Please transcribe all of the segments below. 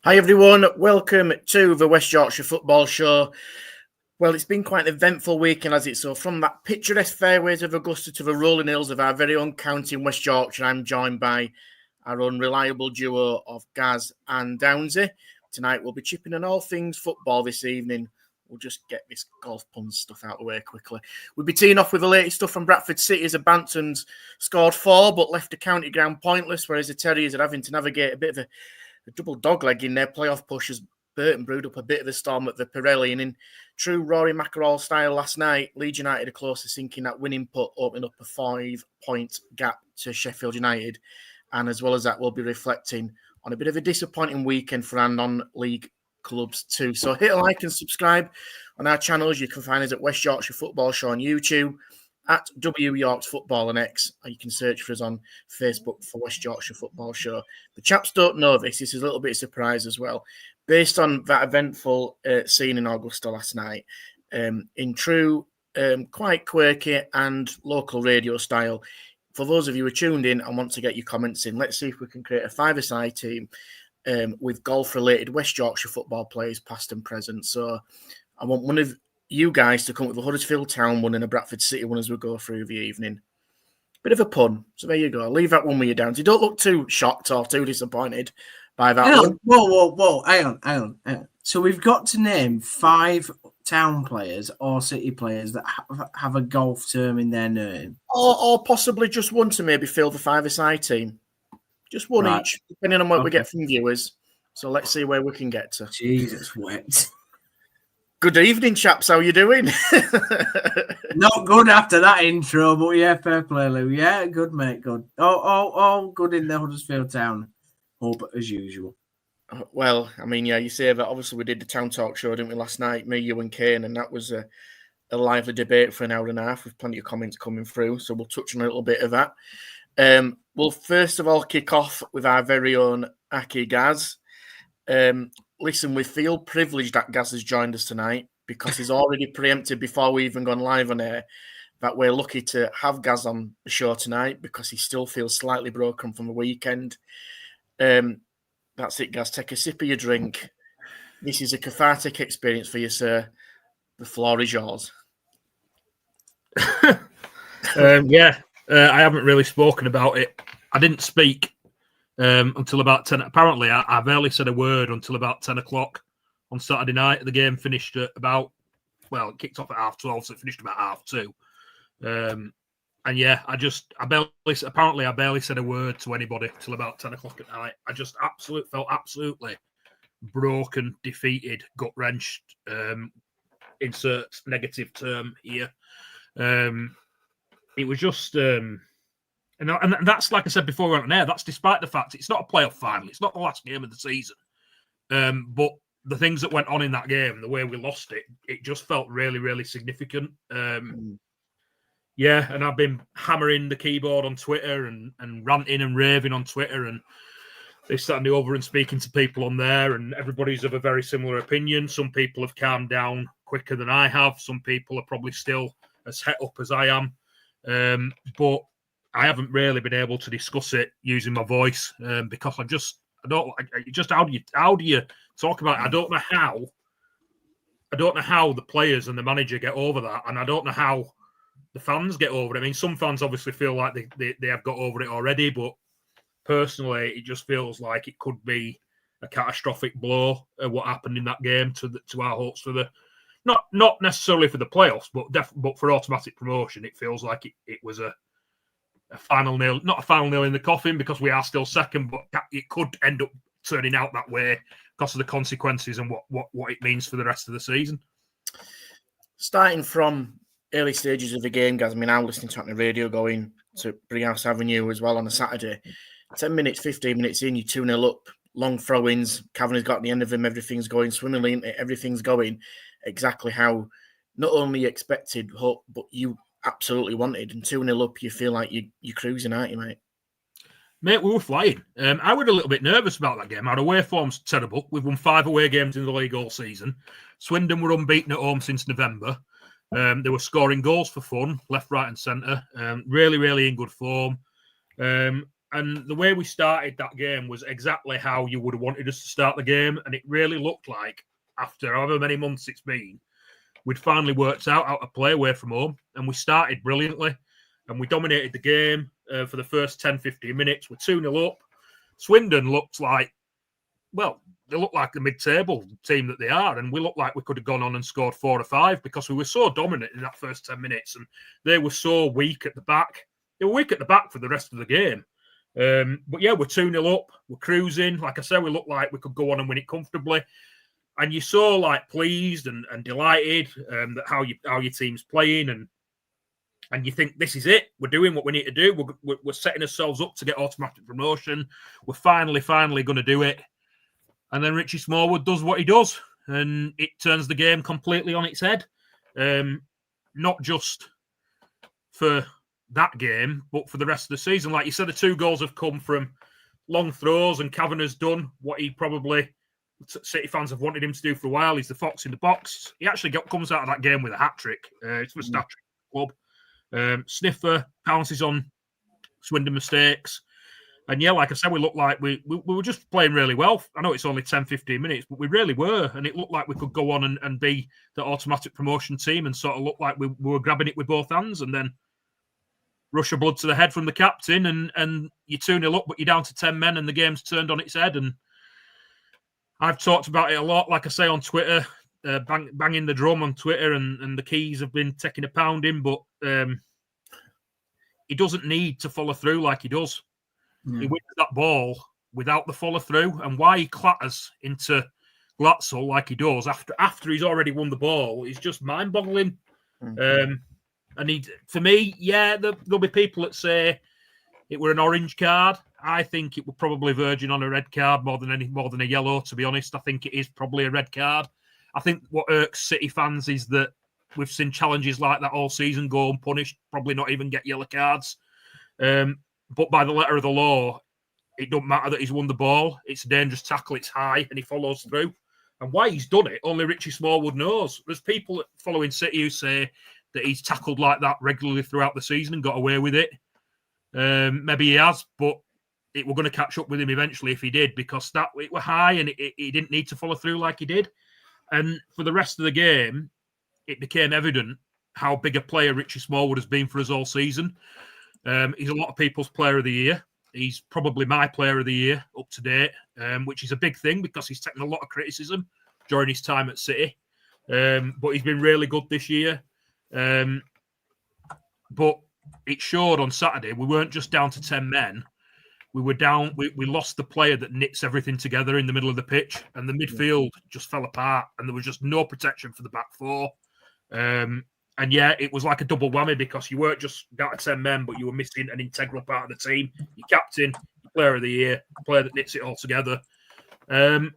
Hi everyone, welcome to the West Yorkshire Football Show. Well, it's been quite an eventful weekend, has it? So from that picturesque fairways of Augusta to the rolling hills of our very own county in West Yorkshire, I'm joined by our own reliable duo of Gaz and Downesy. Tonight we'll be chipping on all things football this evening. We'll just get this golf pun stuff out of the way quickly. We'll be teeing off with the latest stuff from Bradford City as the Bantams scored 4 but left the county ground pointless, whereas the Terriers are having to navigate a bit of a double dogleg in their playoff push as Burton brewed up a bit of a storm at the Pirelli. And in true Rory McIlroy style last night, Leeds United are close to sinking that winning putt, opening up a 5-point gap to Sheffield United. And as well as that, we'll be reflecting on a bit of a disappointing weekend for our non-league clubs too. So hit a like and subscribe on our channels. You can find us at West Yorkshire Football Show on YouTube, at W Yorks Football and X, or you can search for us on Facebook for West Yorkshire Football Show. The chaps don't know this. This is a little bit of a surprise as well. Based on that eventful scene in Augusta last night, in true, quite quirky and local radio style, for those of you who are tuned in and want to get your comments in, let's see if we can create a five-a-side team with golf-related West Yorkshire football players, past and present. So I want one of you guys to come up with a Huddersfield Town one and a Bradford City one as we go through the evening. Bit of a pun. So there you go. I'll leave that one with you down. You don't look too shocked or too disappointed by that one. Whoa. Hang on. So we've got to name 5 town players or city players that have a golf term in their name. Or possibly just one to maybe fill the five-a-side team. Just one each, depending on what we get from viewers. So let's see where we can get to. Jesus, wet. Good evening, chaps. How are you doing? Not good after that intro, but yeah, fair play, Lou. Yeah, good, mate, good. All good in the Huddersfield Town. Hope as usual. Well, I mean, yeah, you say that. Obviously, we did the Town Talk show, didn't we, last night? Me, you and Kane, and that was a lively debate for an hour and a half with plenty of comments coming through. So we'll touch on a little bit of that. We'll first of all kick off with our very own Aki Gaz. Listen, we feel privileged that Gaz has joined us tonight because he's already preempted before we even gone live on air that we're lucky to have Gaz on the show tonight because he still feels slightly broken from the weekend. That's it, Gaz. Take a sip of your drink. This is a cathartic experience for you, sir. The floor is yours. I haven't really spoken about it. I didn't speak until about 10. Apparently, I barely said a word until about 10 o'clock on Saturday night. The game finished at about, it kicked off at 12:30, so it finished about 2:30. And yeah, I barely said a word to anybody till about 10 o'clock at night. I just felt absolutely broken, defeated, gut-wrenched, insert negative term here. It was just... And that's, like I said before we went on air, that's despite the fact it's not a playoff final. It's not the last game of the season. But the things that went on in that game, the way we lost it, it just felt really, really significant. Yeah, and I've been hammering the keyboard on Twitter and ranting and raving on Twitter and this, that, and the other and speaking to people on there, and everybody's of a very similar opinion. Some people have calmed down quicker than I have. Some people are probably still as het up as I am. But I haven't really been able to discuss it using my voice because how do you talk about it? I don't know how the players and the manager get over that, and I don't know how the fans get over it. I mean, some fans obviously feel like they have got over it already, but personally, it just feels like it could be a catastrophic blow what happened in that game to our hopes for the not necessarily for the playoffs, but for automatic promotion. It feels like it was a final nail, not a final nail in the coffin because we are still second, but it could end up turning out that way because of the consequences and what it means for the rest of the season. Starting from early stages of the game, guys, I mean, I'm listening to it on the radio going to Brighouse Avenue as well on a Saturday. 10 minutes, 15 minutes in, you're 2-0 up, long throw-ins, Kavanagh's got the end of them, everything's going swimmingly, everything's going exactly how not only you expected, but you absolutely wanted. And 2-0 up, you feel like you're cruising, aren't you, mate? Mate, we were flying. I was a little bit nervous about that game. Our away form's terrible. We've won 5 away games in the league all season. Swindon were unbeaten at home since November. They were scoring goals for fun, left, right and centre. Really, really in good form. And the way we started that game was exactly how you would have wanted us to start the game. And it really looked like, after however many months it's been, we'd finally worked out how to play away from home. And we started brilliantly. And we dominated the game for the first 10, 15 minutes. We're 2-0 up. Swindon looked like, well, they look like the mid-table team that they are, and we looked like we could have gone on and scored 4 or 5 because we were so dominant in that first 10 minutes, and they were so weak at the back. They were weak at the back for the rest of the game. But yeah, we're 2-0 up. We're cruising. Like I said, we looked like we could go on and win it comfortably. And you're so like pleased and delighted that how your team's playing, and you think this is it. We're doing what we need to do. We're setting ourselves up to get automatic promotion. We're finally going to do it. And then Richie Smallwood does what he does, and it turns the game completely on its head. Not just for that game, but for the rest of the season. Like you said, the 2 goals have come from long throws, and Kavanagh's done what he probably City fans have wanted him to do for a while. He's the fox in the box. He actually comes out of that game with a hat-trick. It's for a stat trick club. Sniffer pounces on Swindon mistakes. And yeah, like I said, we looked like we were just playing really well. I know it's only 10, 15 minutes, but we really were. And it looked like we could go on and be the automatic promotion team and sort of look like we were grabbing it with both hands. And then rush of blood to the head from the captain, and you're 2-0 up, but you're down to 10 men, and the game's turned on its head. And I've talked about it a lot, like I say, on Twitter, banging the drum on Twitter, and the keys have been taking a pounding, but he doesn't need to follow through like he does. He wins that ball without the follow through, and why he clatters into Glatzel like he does after he's already won the ball is just mind boggling. And for me, yeah, there'll be people that say it were an orange card. I think it were probably verging on a red card more than a yellow. To be honest, I think it is probably a red card. I think what irks City fans is that we've seen challenges like that all season go unpunished, probably not even get yellow cards. But by the letter of the law, it don't matter that he's won the ball. It's a dangerous tackle. It's high, and he follows through. And why he's done it, only Richie Smallwood knows. There's people following City who say that he's tackled like that regularly throughout the season and got away with it. Maybe he has, but we're going to catch up with him eventually if he did, because it were high and he didn't need to follow through like he did. And for the rest of the game, it became evident how big a player Richie Smallwood has been for us all season. He's a lot of people's player of the year. He's probably my player of the year up to date, which is a big thing because he's taken a lot of criticism during his time at City. But he's been really good this year. But it showed on Saturday. We weren't just down to 10 men. We were down. We lost the player that knits everything together in the middle of the pitch, and the midfield just fell apart, and there was just no protection for the back four. And yeah, it was like a double whammy because you weren't just down to 10 men, but you were missing an integral part of the team. Your captain, your player of the year, the player that knits it all together. And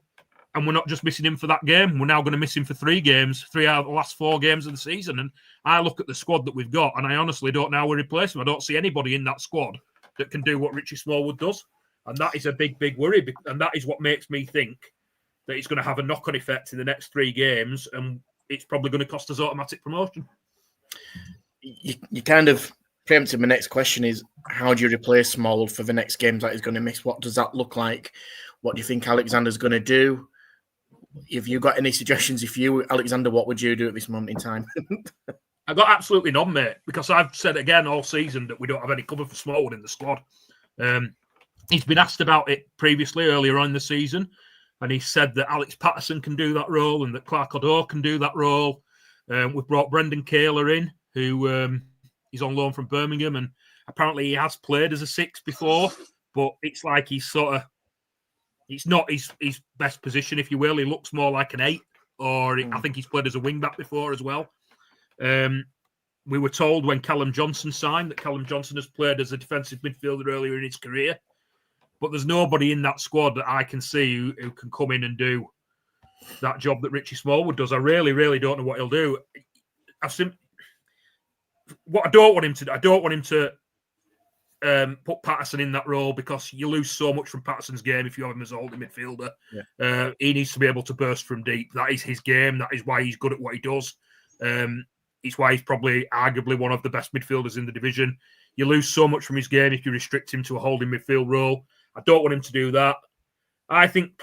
we're not just missing him for that game. We're now going to miss him for 3 games, 3 out of the last 4 games of the season. And I look at the squad that we've got, and I honestly don't know how we replace him. I don't see anybody in that squad that can do what Richie Smallwood does. And that is a big, big worry. And that is what makes me think that it's going to have a knock-on effect in the next 3 games, and it's probably going to cost us automatic promotion. You kind of preempted my next question is, how do you replace Smallwood for the next games that he's going to miss? What does that look like? What do you think Alexander's going to do? If you got any suggestions, Alexander, what would you do at this moment in time? I got absolutely none, mate, because I've said again all season that we don't have any cover for Smallwood in the squad. He's been asked about it previously, earlier on in the season, and he said that Alex Patterson can do that role and that Clark O'Dowd can do that role. We've brought Brendan Kayler in, who is on loan from Birmingham, and apparently he has played as a 6 before, but it's like it's not his best position, if you will. He looks more like an 8, or I think he's played as a wing-back before as well. We were told when Callum Johnson signed that Callum Johnson has played as a defensive midfielder earlier in his career, but there's nobody in that squad that I can see who can come in and do that job that Richie Smallwood does. I really, really don't know what he'll do. What I don't want him to do, I don't want him to put Patterson in that role, because you lose so much from Patterson's game if you have him as a holding midfielder. Yeah. He needs to be able to burst from deep. That is his game. That is why he's good at what he does. It's why he's probably arguably one of the best midfielders in the division. You lose so much from his game if you restrict him to a holding midfield role. I don't want him to do that. I think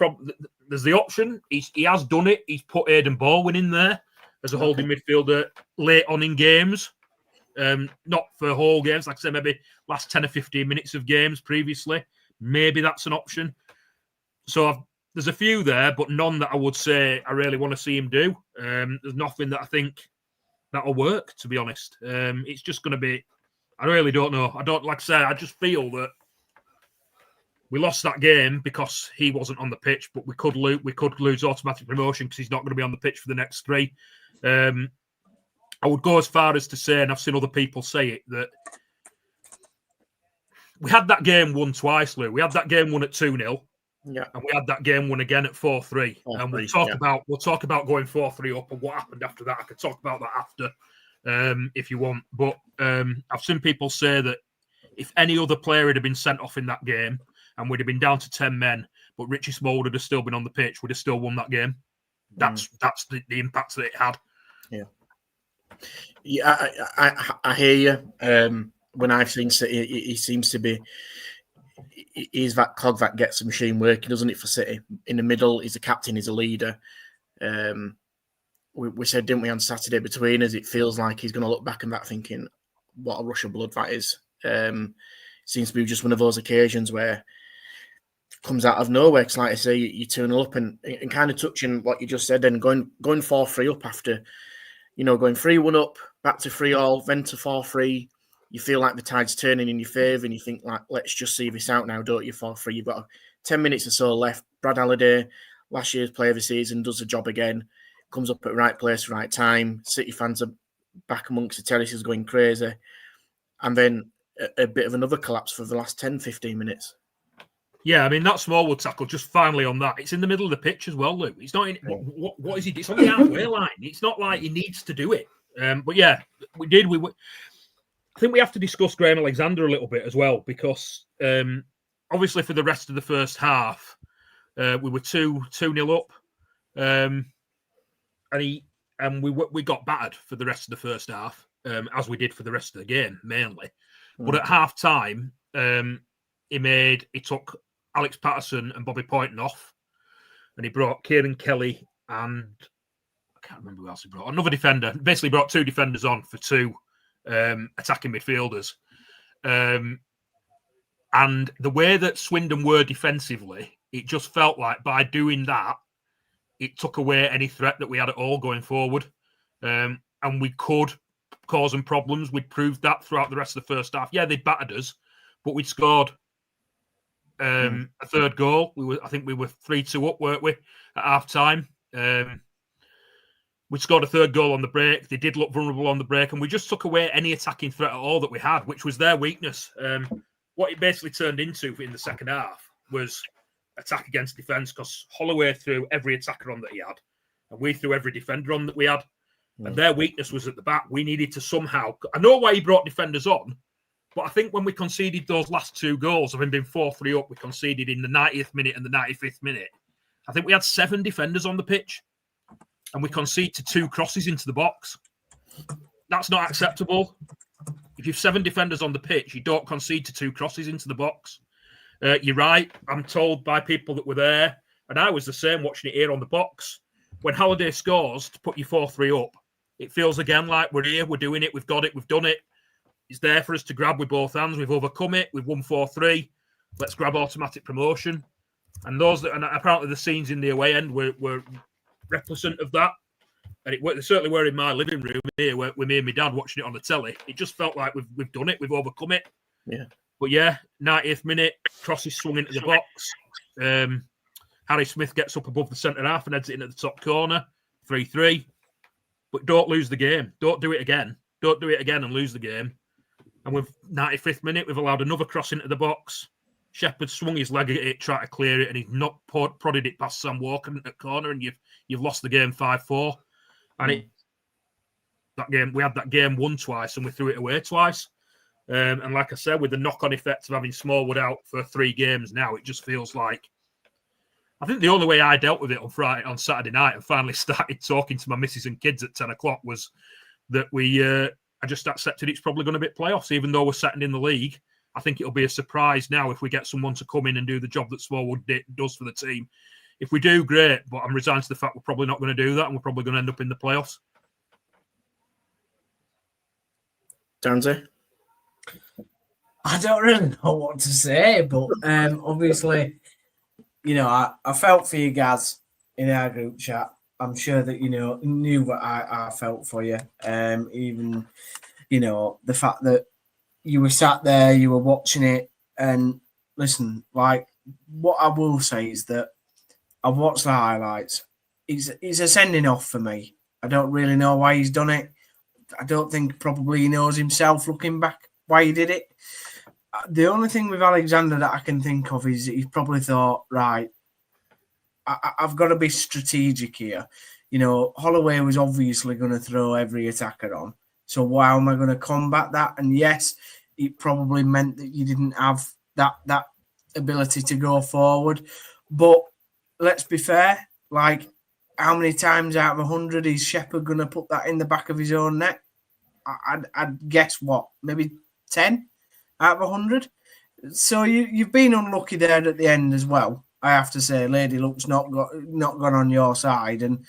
there's the option. He has done it. He's put Aidan Baldwin in there as a holding midfielder late on in games. Not for whole games, like I said, maybe last 10 or 15 minutes of games previously. Maybe that's an option. So there's a few there, but none that I would say I really want to see him do. There's nothing that I think that'll work, to be honest. It's just going to be, I really don't know. Like I say, I just feel that we lost that game because he wasn't on the pitch, but we could lose automatic promotion because he's not going to be on the pitch for the next 3. I would go as far as to say, and I've seen other people say it, that we had that game won twice, Lou. We had that game won at 2-0. Yeah. And we had that game won again at 4-3. And we'll talk about going 4-3 up and what happened after that. I could talk about that after if you want. But I've seen people say that if any other player had been sent off in that game and we'd have been down to 10 men, but Richie Small would have still been on the pitch, we'd have still won that game. That's the impact that it had. Yeah. Yeah, I hear you. When I've seen City, he seems to be. He's that cog that gets the machine working, doesn't it, for City? In the middle, he's a captain, he's a leader. We said, didn't we, on Saturday between us, it feels like he's going to look back on that thinking, what a rush of blood that is. Seems to be just one of those occasions where it comes out of nowhere. Because like I say, you turn up and kind of touching what you just said, and going 4-3 up after, going 3-1 up, back to 3-3, then to 4-3. You feel like the tide's turning in your favour and you think, like, let's just see this out now, don't you, 4-3? You've got 10 minutes or so left. Brad Halliday, last year's player of the season, does the job again, comes up at the right place, right time. City fans are back amongst the terraces going crazy. And then a bit of another collapse for the last 10, 15 minutes. Yeah, I mean, that Smallwood tackle, just finally on that, it's in the middle of the pitch as well, Luke. It's not in, what is he? It's on the halfway line. It's not like he needs to do it. But yeah, we did. I think we have to discuss Graham Alexander a little bit as well, because obviously for the rest of the first half, we were 2-0 up, and we got battered for the rest of the first half, as we did for the rest of the game mainly. But at half time, he took Alex Patterson and Bobby Poynton off, and he brought Kieran Kelly and I can't remember who else he brought. Another defender. Basically brought 2 defenders on for 2 attacking midfielders. And the way that Swindon were defensively, it just felt like by doing that, it took away any threat that we had at all going forward. And we could cause them problems. We'd proved that throughout the rest of the first half. Yeah, they battered us, but we'd scored a third goal. I think we were 3-2 up, weren't we, at half time? We scored a third goal on the break. They did look vulnerable on the break, and we just took away any attacking threat at all that we had, which was their weakness. What it basically turned into in the second half was attack against defence, because Holloway threw every attacker on that he had, and we threw every defender on that we had. And their weakness was at the back. We needed to somehow... I know why he brought defenders on, but I think when we conceded those last 2 goals, having been 4-3 up, we conceded in the 90th minute and the 95th minute. I think we had 7 defenders on the pitch, and we conceded 2 crosses into the box. That's not acceptable. If you've 7 defenders on the pitch, you don't concede to 2 crosses into the box. You're right. I'm told by people that were there, and I was the same watching it here on the box. When Halliday scores to put you 4-3 up, it feels again like we're here, we're doing it, we've got it, we've done it. It's there for us to grab with both hands. We've overcome it. We've won 4-3. Let's grab automatic promotion. And apparently the scenes in the away end were represent of that. And they certainly were in my living room here with me and my dad watching it on the telly. It just felt like we've done it. We've overcome it. Yeah. But yeah, 90th minute, cross is swung into the box. Harry Smith gets up above the centre half and heads it in at the top corner. 3-3. But don't lose the game. Don't do it again. Don't do it again and lose the game. And with 95th minute, we've allowed another cross into the box. Shepherd swung his leg at it, tried to clear it, and he's not prodded it past Sam Walker in the corner, and you've lost the game 5-4. And we had that game won twice, and we threw it away twice. And like I said, with the knock-on effect of having Smallwood out for 3 games now, it just feels like... I think the only way I dealt with it on Saturday night and finally started talking to my missus and kids at 10 o'clock was that I just accepted it's probably going to be playoffs, even though we're second in the league. I think it'll be a surprise now if we get someone to come in and do the job that Smallwood does for the team. If we do, great, but I'm resigned to the fact we're probably not going to do that, and we're probably going to end up in the playoffs. Downsy? I don't really know what to say, but obviously, I felt for you guys in our group chat. I'm sure that, knew what I felt for you. Even, the fact that you were sat there, you were watching it. And listen, like, what I will say is that I've watched the highlights. It's a sending off for me. I don't really know why he's done it. I don't think probably he knows himself looking back why he did it. The only thing with Alexander that I can think of is he probably thought, right, I've got to be strategic here. Holloway was obviously going to throw every attacker on. So how am I going to combat that? And yes, it probably meant that you didn't have that ability to go forward. But let's be fair, like, how many times out of 100 is Shepherd going to put that in the back of his own net? I'd guess what, maybe 10 out of 100. So you've been unlucky there at the end as well. I have to say, Lady Luck's not gone on your side, and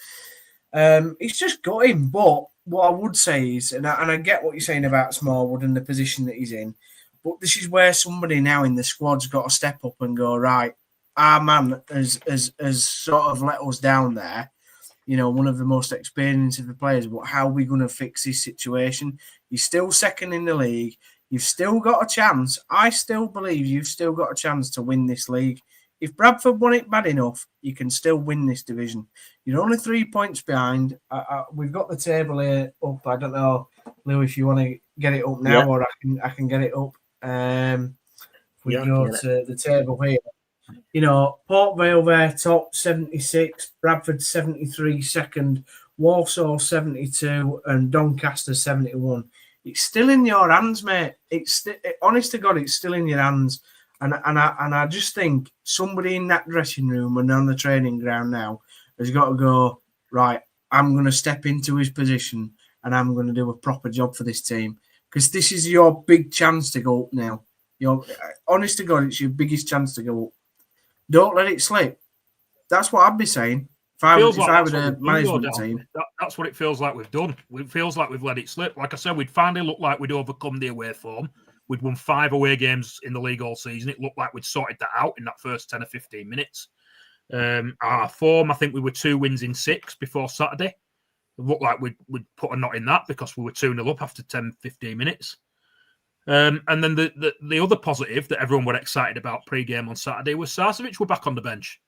it's just got him. But what I would say is, and I get what you're saying about Smallwood and the position that he's in, but this is where somebody now in the squad's got to step up and go, right, our man has sort of let us down there. One of the most experienced of the players, but how are we going to fix this situation? You're still second in the league. You've still got a chance. I still believe you've still got a chance to win this league. If Bradford won it bad enough, you can still win this division. You're only 3 points behind. We've got the table here up. I don't know, Lou, if you want to get it up now, or I can get it up. If we go to the table here. Port Vale there, top 76, Bradford 73, second, Walsall 72, and Doncaster 71. It's still in your hands, mate. Honest to God, it's still in your hands. And I just think somebody in that dressing room and on the training ground now has got to go, right, I'm going to step into his position and I'm going to do a proper job for this team. Because this is your big chance to go up now. Honest to God, it's your biggest chance to go up. Don't let it slip. That's what I'd be saying. If I were the management team. That's what it feels like we've done. It feels like we've let it slip. Like I said, we'd finally looked like we'd overcome the away form. We'd won 5 away games in the league all season. It looked like we'd sorted that out in that first 10 or 15 minutes. Our form, I think we were 2 wins in 6 before Saturday. It looked like we'd put a knot in that because we were 2-0 up after 10, 15 minutes. And then the other positive that everyone were excited about pre-game on Saturday was Sarcevic were back on the bench.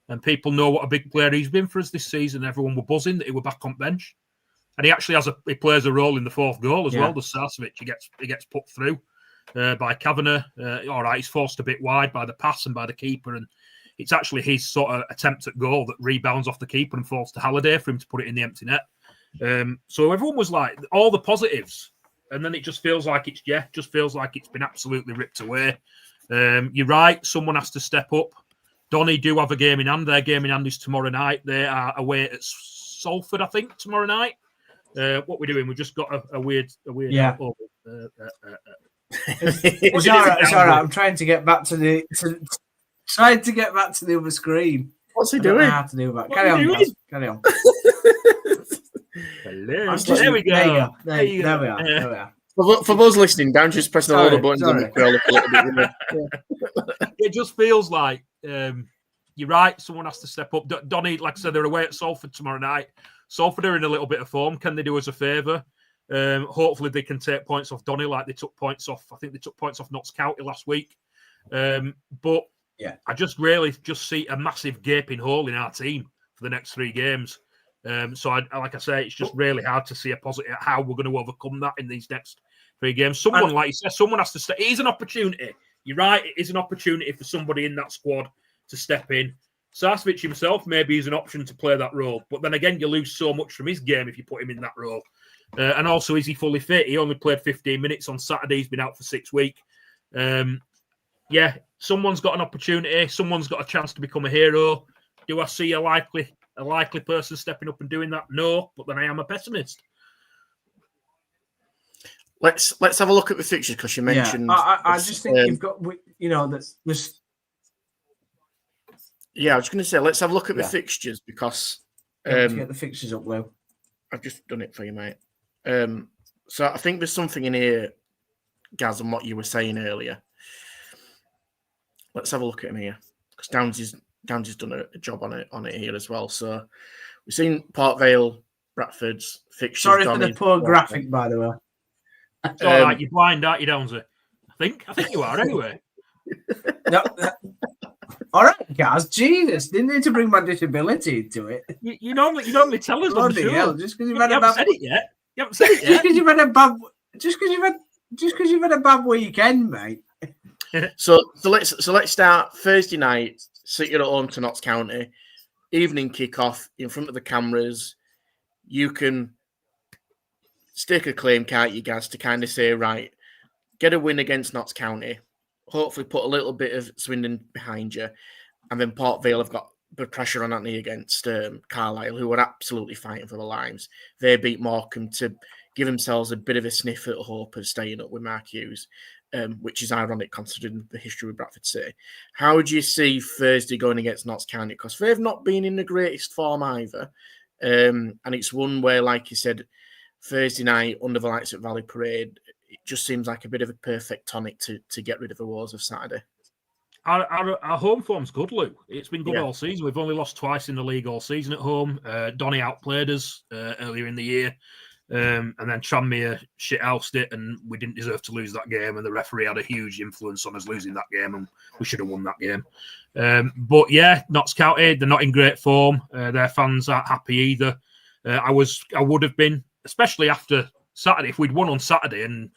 And people know what a big player he's been for us this season. Everyone were buzzing that he were back on bench. And he actually he plays a role in the 4th goal as well, does Sarcevic. He gets put through by Kavanagh. All right, he's forced a bit wide by the pass and by the keeper. And it's actually his sort of attempt at goal that rebounds off the keeper and falls to Halliday for him to put it in the empty net. So everyone was like, all the positives. And then it just feels like it's been absolutely ripped away. You're right. Someone has to step up. Donny do have a game in hand. Their game in hand is tomorrow night. They are away at Salford, I think, tomorrow night. What we're doing, we just got a weird. Yeah. It's all right. I'm trying to get back to the other screen. What's he doing? I don't know how to do that. Carry on. Hello. There we go. There we are. For those listening, down just pressing all the buttons on the scroll up a little bit. It just feels like you're right. Someone has to step up. Donny, like I said, they're away at Salford tomorrow night. Salford are in a little bit of form. Can they do us a favour? Hopefully they can take points off Donny like they took points off. I think they took points off Notts County last week. But yeah, I just really see a massive gaping hole in our team for the next 3 games. So like I say, it's just really hard to see a positive how we're going to overcome that in these next 3 games. Someone, like you said, someone has to step. It is an opportunity. You're right. It is an opportunity for somebody in that squad to step in. Sarcevic himself maybe is an option to play that role. But then again, you lose so much from his game if you put him in that role. And also, is he fully fit? He only played 15 minutes on Saturday. He's been out for 6 weeks. Yeah, someone's got an opportunity. Someone's got a chance to become a hero. Do I see a likely person stepping up and doing that? No, but then I am a pessimist. let's have a look at the fixtures because you mentioned. I just think you've got, there's. Yeah, I was going to say let's have a look at the fixtures because. To get the fixtures up, Lou. I've just done it for you, mate. So I think there's something in here, Gaz, on what you were saying earlier. Let's have a look at him here because Downes has done a job on it here as well. So we've seen Port Vale, Bradford's fixtures. Sorry for the poor graphic, by the way. It's all right. You're blind, aren't you, Downesy? I think you are anyway. No. All right, guys. Jesus, didn't need to bring my disability into it. You normally tell us on the show. Hell, just because you haven't said it yet. You haven't said it yet. Just because you've had a bad weekend, mate. So let's start Thursday night. City at home to Notts County. Evening kickoff in front of the cameras. You can stake a claim, can't you, Gaz, to kind of say, right, get a win against Notts County. Hopefully put a little bit of Swindon behind you. And then Port Vale have got the pressure on Anthony against Carlisle, who are absolutely fighting for their lives. They beat Morecambe to give themselves a bit of a sniff at hope of staying up with Mark Hughes, which is ironic considering the history of Bradford City. How would you see Thursday going against Notts County? Because they've not been in the greatest form either. And it's one where, like you said, Thursday night under the lights at Valley Parade, it just seems like a bit of a perfect tonic to get rid of the woes of Saturday. Our home form's good, Lou. It's been good all season. We've only lost twice in the league all season at home. Donny outplayed us earlier in the year. And then Tranmere shithoused it, and we didn't deserve to lose that game. And the referee had a huge influence on us losing that game, and we should have won that game. But yeah, Notts County, they're not in great form. Their fans aren't happy either. I would have been, especially after Saturday, if we'd won on Saturday and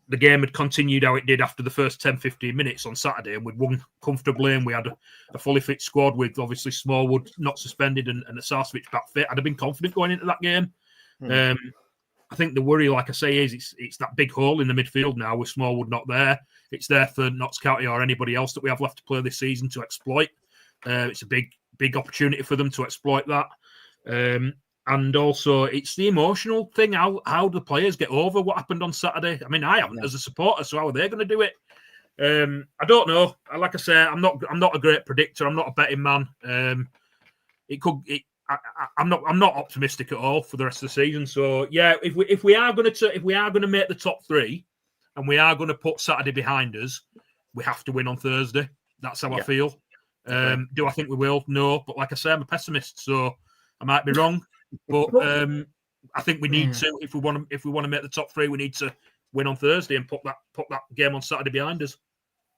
the game had continued how it did after the first 10-15 minutes on Saturday, and we'd won comfortably, and we had a fully fit squad with obviously Smallwood not suspended and a Sarcevic back fit, I'd have been confident going into that game. I think the worry, like I say, is it's that big hole in the midfield now with Smallwood not there. It's there for Notts County or anybody else that we have left to play this season to exploit. It's a big opportunity for them to exploit that. And also, it's the emotional thing, how the players get over what happened on Saturday. I mean, I haven't as a supporter, so how are they going to do it? I don't know. Like I say, I'm not a great predictor. I'm not a betting man. I'm not optimistic at all for the rest of the season. So yeah, if we are going to make the top three, and we are going to put Saturday behind us, we have to win on Thursday. That's how I feel. Do I think we will? No, but like I say, I'm a pessimist, so I might be wrong. But I think we need to, if we want to make the top three, we need to win on Thursday and put that game on Saturday behind us.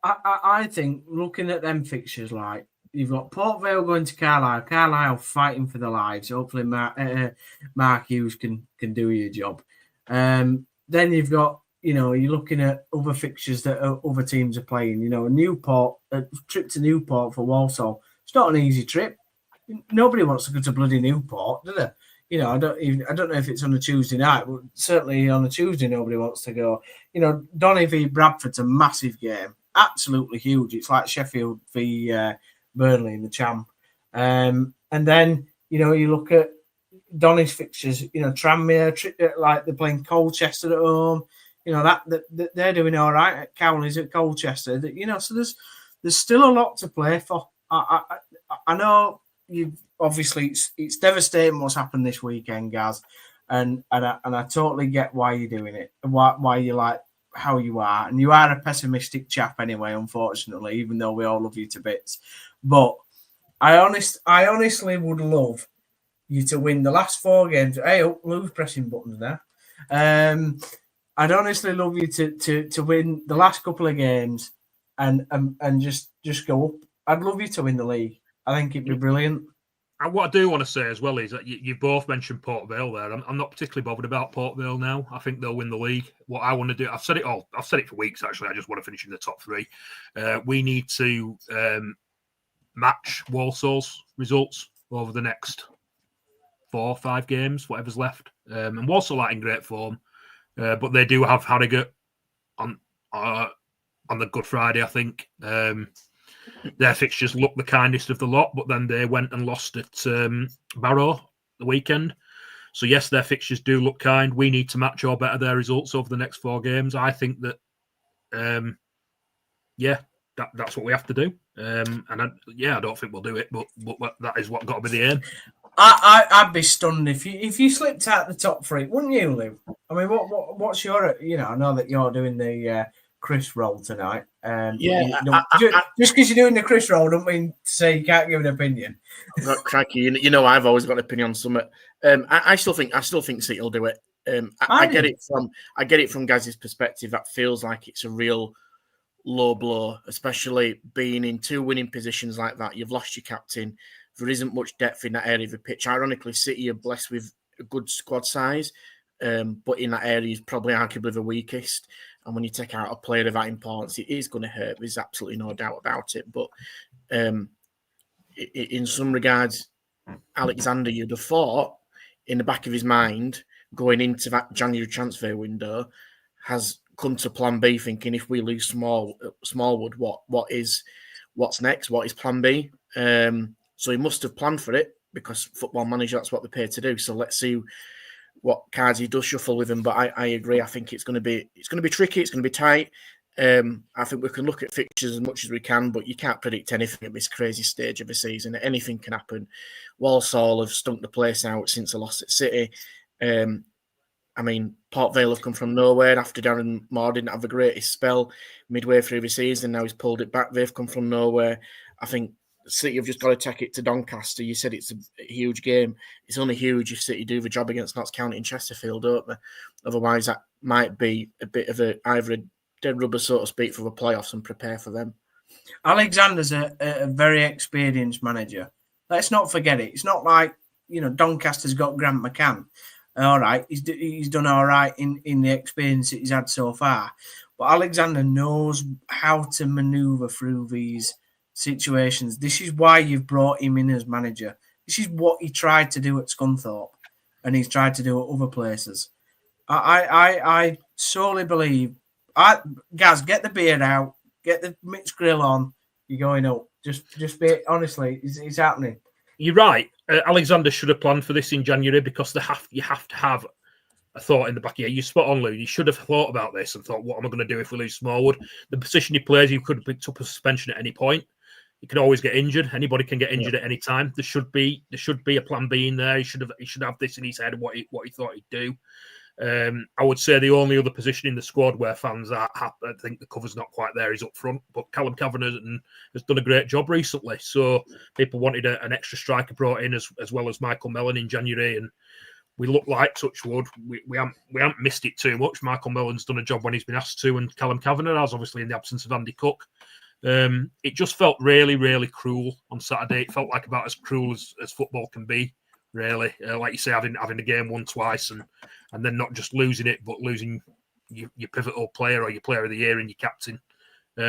I think looking at them fixtures, like you've got Port Vale going to Carlisle fighting for their lives. Hopefully, Mark Hughes can do your job. Then you've got, you're looking at other fixtures that other teams are playing. Newport, a trip to Newport for Walsall. It's not an easy trip. Nobody wants to go to bloody Newport, do they? I don't know if it's on a Tuesday night, but certainly on a Tuesday nobody wants to go. Donny v Bradford's a massive game, absolutely huge. It's like Sheffield v Burnley in the Champ. And then you look at Donny's fixtures. Tranmere, like they're playing Colchester at home. That they're doing all right at Cowley's at Colchester. So there's still a lot to play for. I know you obviously it's devastating what's happened this weekend, Gaz, and I totally get why you're doing it, why you like how you are, and you are a pessimistic chap anyway, unfortunately, even though we all love you to bits. But I honestly would love you to win the last 4 games. Hey, Lou's pressing buttons there. I'd honestly love you to win the last couple of games and just go up. I'd love you to win the league. I think it'd be brilliant. And what I do want to say as well is that you both mentioned Port Vale there. I'm not particularly bothered about Port Vale now. I think they'll win the league. What I want to do, I've said it for weeks actually. I just want to finish in the top 3. We need to match Walsall's results over the next 4 or 5 games, whatever's left. And Walsall are in great form, but they do have Harrogate on the Good Friday, I think. Their fixtures look the kindest of the lot, but then they went and lost at Barrow the weekend. So yes, their fixtures do look kind. We need to match or better their results over the next 4 games. I think that, that's what we have to do. I don't think we'll do it, but that is what got to be the aim. I'd be stunned if you slipped out the top 3, wouldn't you, Lou? I mean, what's your? I know that you're doing the Chris roll tonight. Just because you're doing the Chris roll, don't mean to say you can't give an opinion. Crikey, I've always got an opinion on something. I still think City will do it. I get it from Gaz's perspective. That feels like it's a real low blow, especially being in 2 winning positions like that. You've lost your captain. There isn't much depth in that area of the pitch. Ironically, City are blessed with a good squad size, but in that area is probably arguably the weakest. And when you take out a player of that importance, it is going to hurt. There's absolutely no doubt about it. But in some regards, Alexander, you'd have thought in the back of his mind going into that January transfer window has come to plan B, thinking if we lose Smallwood, what's next? What is plan B? So he must have planned for it because Football Manager, that's what they're paid to do. So let's see what cards he does shuffle with him. But I agree. I think it's going to be tricky. It's going to be tight. I think we can look at fixtures as much as we can, but you can't predict anything at this crazy stage of the season. Anything can happen. Walsall have stunk the place out since they lost at City. Port Vale have come from nowhere after Darren Moore didn't have the greatest spell midway through the season. Now he's pulled it back. They've come from nowhere. I think City have just got to take it to Doncaster. You said it's a huge game. It's only huge if City do the job against Notts County and Chesterfield, don't they? Otherwise, that might be a bit of either a dead rubber, so to speak, for the playoffs and prepare for them. Alexander's a very experienced manager. Let's not forget it. It's not like, Doncaster's got Grant McCann. All right, he's done all right in the experience that he's had so far. But Alexander knows how to manoeuvre through these situations. This is why you've brought him in as manager. This is what he tried to do at Scunthorpe, and he's tried to do at other places. I solely believe. Gaz, get the beard out, get the mixed grill on. You're going up. Just be honestly, it's happening. You're right. Alexander should have planned for this in January because you have to have a thought in the back of your head. You're spot on, Lou. You should have thought about this and thought, what am I going to do if we lose Smallwood? The position he plays, he could have picked up a suspension at any point. He could always get injured. Anybody can get injured at any time. There should be a plan B in there. He should have this in his head, what he thought he'd do. I would say the only other position in the squad where fans are happy, I think the cover's not quite there, is up front. But Callum Kavanagh has done a great job recently. So people wanted an extra striker brought in as well as Michael Mellon in January, and we look like, touch wood, we haven't missed it too much. Michael Mellon's done a job when he's been asked to, and Callum Kavanagh has, obviously in the absence of Andy Cook. It just felt really, really cruel on Saturday. It felt like about as cruel as football can be. Really, like you say, having the game won twice and then not just losing it, but losing your pivotal player or your player of the year and your captain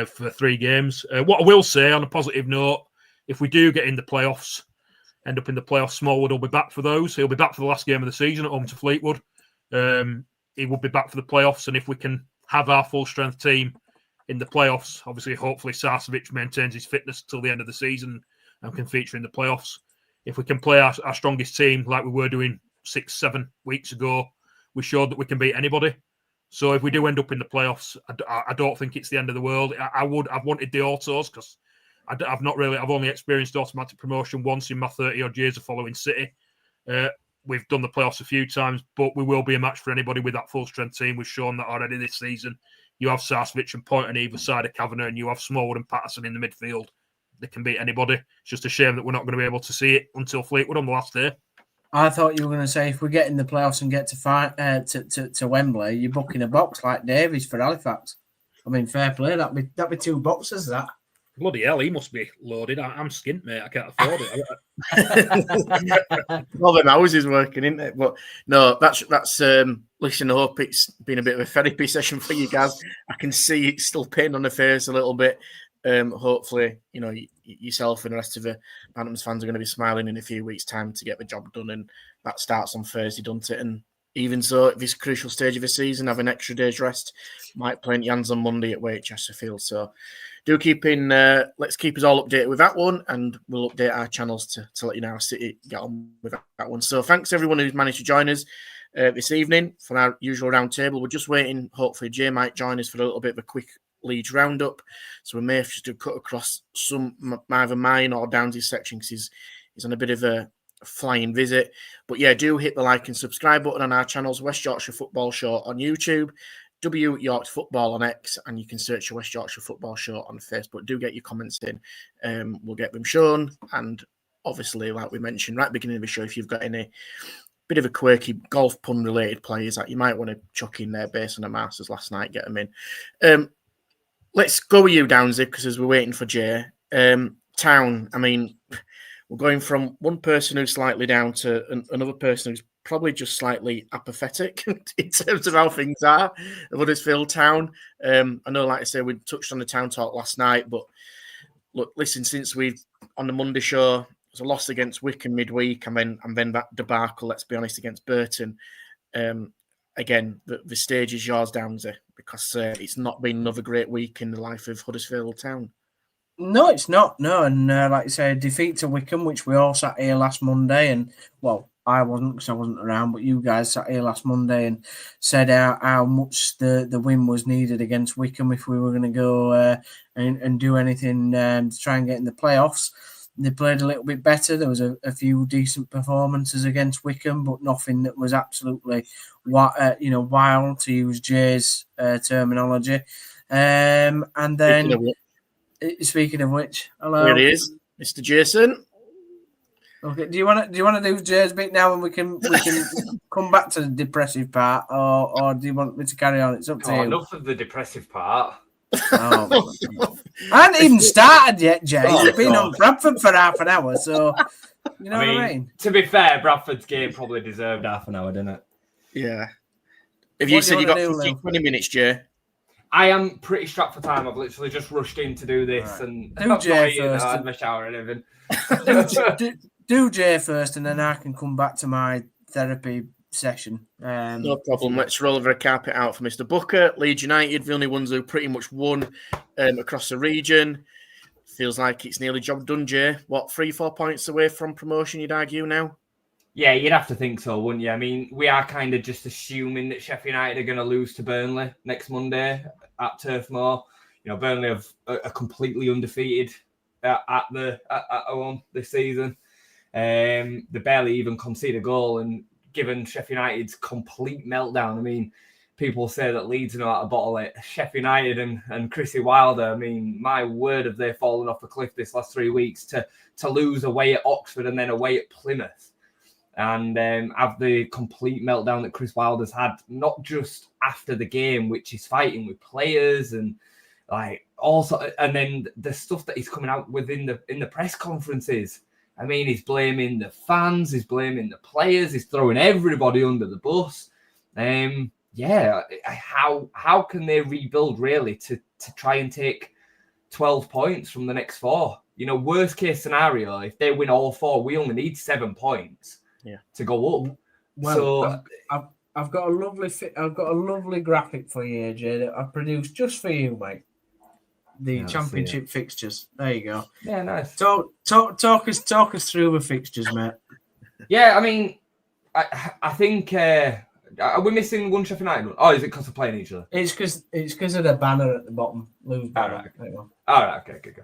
for 3 games. What I will say on a positive note, if we do get in the playoffs, end up in the playoffs, Smallwood will be back for those. He'll be back for the last game of the season at home to Fleetwood. He will be back for the playoffs, and if we can have our full strength team in the playoffs, obviously, hopefully Sarcevic maintains his fitness till the end of the season and can feature in the playoffs. If we can play our strongest team like we were doing 6-7 weeks ago, we showed that we can beat anybody. So if we do end up in the playoffs, I don't think it's the end of the world. I've wanted the autos because I've only experienced automatic promotion once in my 30-odd years of following City. We've done the playoffs a few times, but we will be a match for anybody with that full-strength team. We've shown that already this season. You have Sarcevic and Point on either side of Kavanagh, and you have Smallwood and Patterson in the midfield. They can beat anybody. It's just a shame that we're not going to be able to see it until Fleetwood on the last day. I thought you were going to say if we get in the playoffs and get to Wembley, you're booking a box like Davies for Halifax. I mean, fair play. That'd be 2 boxes. That bloody hell, he must be loaded. I'm skint, mate. I can't afford it. All them houses working, isn't it? But no, that's. Listen, I hope it's been a bit of a therapy session for you guys. I can see it's still pain on the face a little bit. Hopefully, yourself and the rest of the Bantams fans are going to be smiling in a few weeks' time to get the job done, and that starts on Thursday, doesn't it? And even so, at this crucial stage of the season, have an extra day's rest. Might play in Jans on Monday at Chesterfield. So do keep in. Let's keep us all updated with that one, and we'll update our channels to let you know how City get on with that one. So thanks everyone who's managed to join us this evening for our usual roundtable. We're just waiting. Hopefully, Jay might join us for a little bit of a quick Leeds roundup. So we may have to cut across some either mine or Downes' section because he's on a bit of a flying visit. But yeah, do hit the like and subscribe button on our channels, West Yorkshire Football Show on YouTube, W York Football on X, and you can search the West Yorkshire Football Show on Facebook. Do get your comments in. We'll get them shown. And obviously, like we mentioned right at the beginning of the show, if you've got any bit of a quirky golf pun related players that you might want to chuck in there based on the Masters last night, get them in. Let's go with you, Downsy, because as we're waiting for Jay. Town, I mean, we're going from one person who's slightly down to another person who's probably just slightly apathetic in terms of how things are at Huddersfield Town. I know, like I say, we touched on the Town talk last night, but look, listen, since we've on the Monday show, it was a loss against Wycombe midweek, and then that debacle, let's be honest, against Burton. Again, the stage is yours, Downsy, because it's not been another great week in the life of Huddersfield Town. No, it's not. No, and like you say, defeat to Wycombe, which we all sat here last Monday, and well, I wasn't because I wasn't around, but you guys sat here last Monday and said how much the win was needed against Wycombe if we were going to go and do anything to try and get in the playoffs. They played a little bit better. There was a few decent performances against Wycombe, but nothing that was absolutely wild, to use Jay's terminology. And then, speaking of which, hello. Here he is, Mr. Jason. Okay, do you want to do Jay's bit now, and we can come back to the depressive part, or do you want me to carry on? It's up to you. Enough of the depressive part. Oh, I haven't even started yet, Jay. You've been on Bradford for half an hour, so you know what I mean? To be fair, Bradford's game probably deserved half an hour, didn't it? Yeah. If you said you got 20 minutes, Jay. I am pretty strapped for time. I've literally just rushed in to do this, and do Jay first. I had my shower and everything. do Jay first, and then I can come back to my therapy session. No problem. Let's roll over a carpet out for Mr. Booker. Leeds United, the only ones who pretty much won across the region. Feels like it's nearly job done, Jay. What, 3-4 points away from promotion, you'd argue now? Yeah, you'd have to think so, wouldn't you? I mean, we are kind of just assuming that Sheffield United are going to lose to Burnley next Monday at Turf Moor. You know, Burnley are completely undefeated at home this season. They barely even concede a goal, and given Sheffield United's complete meltdown, I mean, people say that Leeds know how to bottle it. Sheffield United and Chrissy Wilder, I mean, my word, have they fallen off a cliff this last 3 weeks to lose away at Oxford and then away at Plymouth. And have the complete meltdown that Chris Wilder's had, not just after the game, which is fighting with players and like also, and then the stuff that he's coming out with in the press conferences. I mean, he's blaming the fans, he's blaming the players, he's throwing everybody under the bus. How can they rebuild really to try and take 12 points from the next 4? You know, worst case scenario, if they win all 4, we only need 7 points. To go up. Well, so I've got a lovely graphic for you, Jay, that I've produced just for you, mate. The championship fixtures. There you go. Yeah, nice. Talk us through the fixtures, mate. Yeah, I mean, I think are we missing one Sheffield United one? Oh, is it because we're playing each other? It's because of the banner at the bottom. Lose banner. All right, okay, good.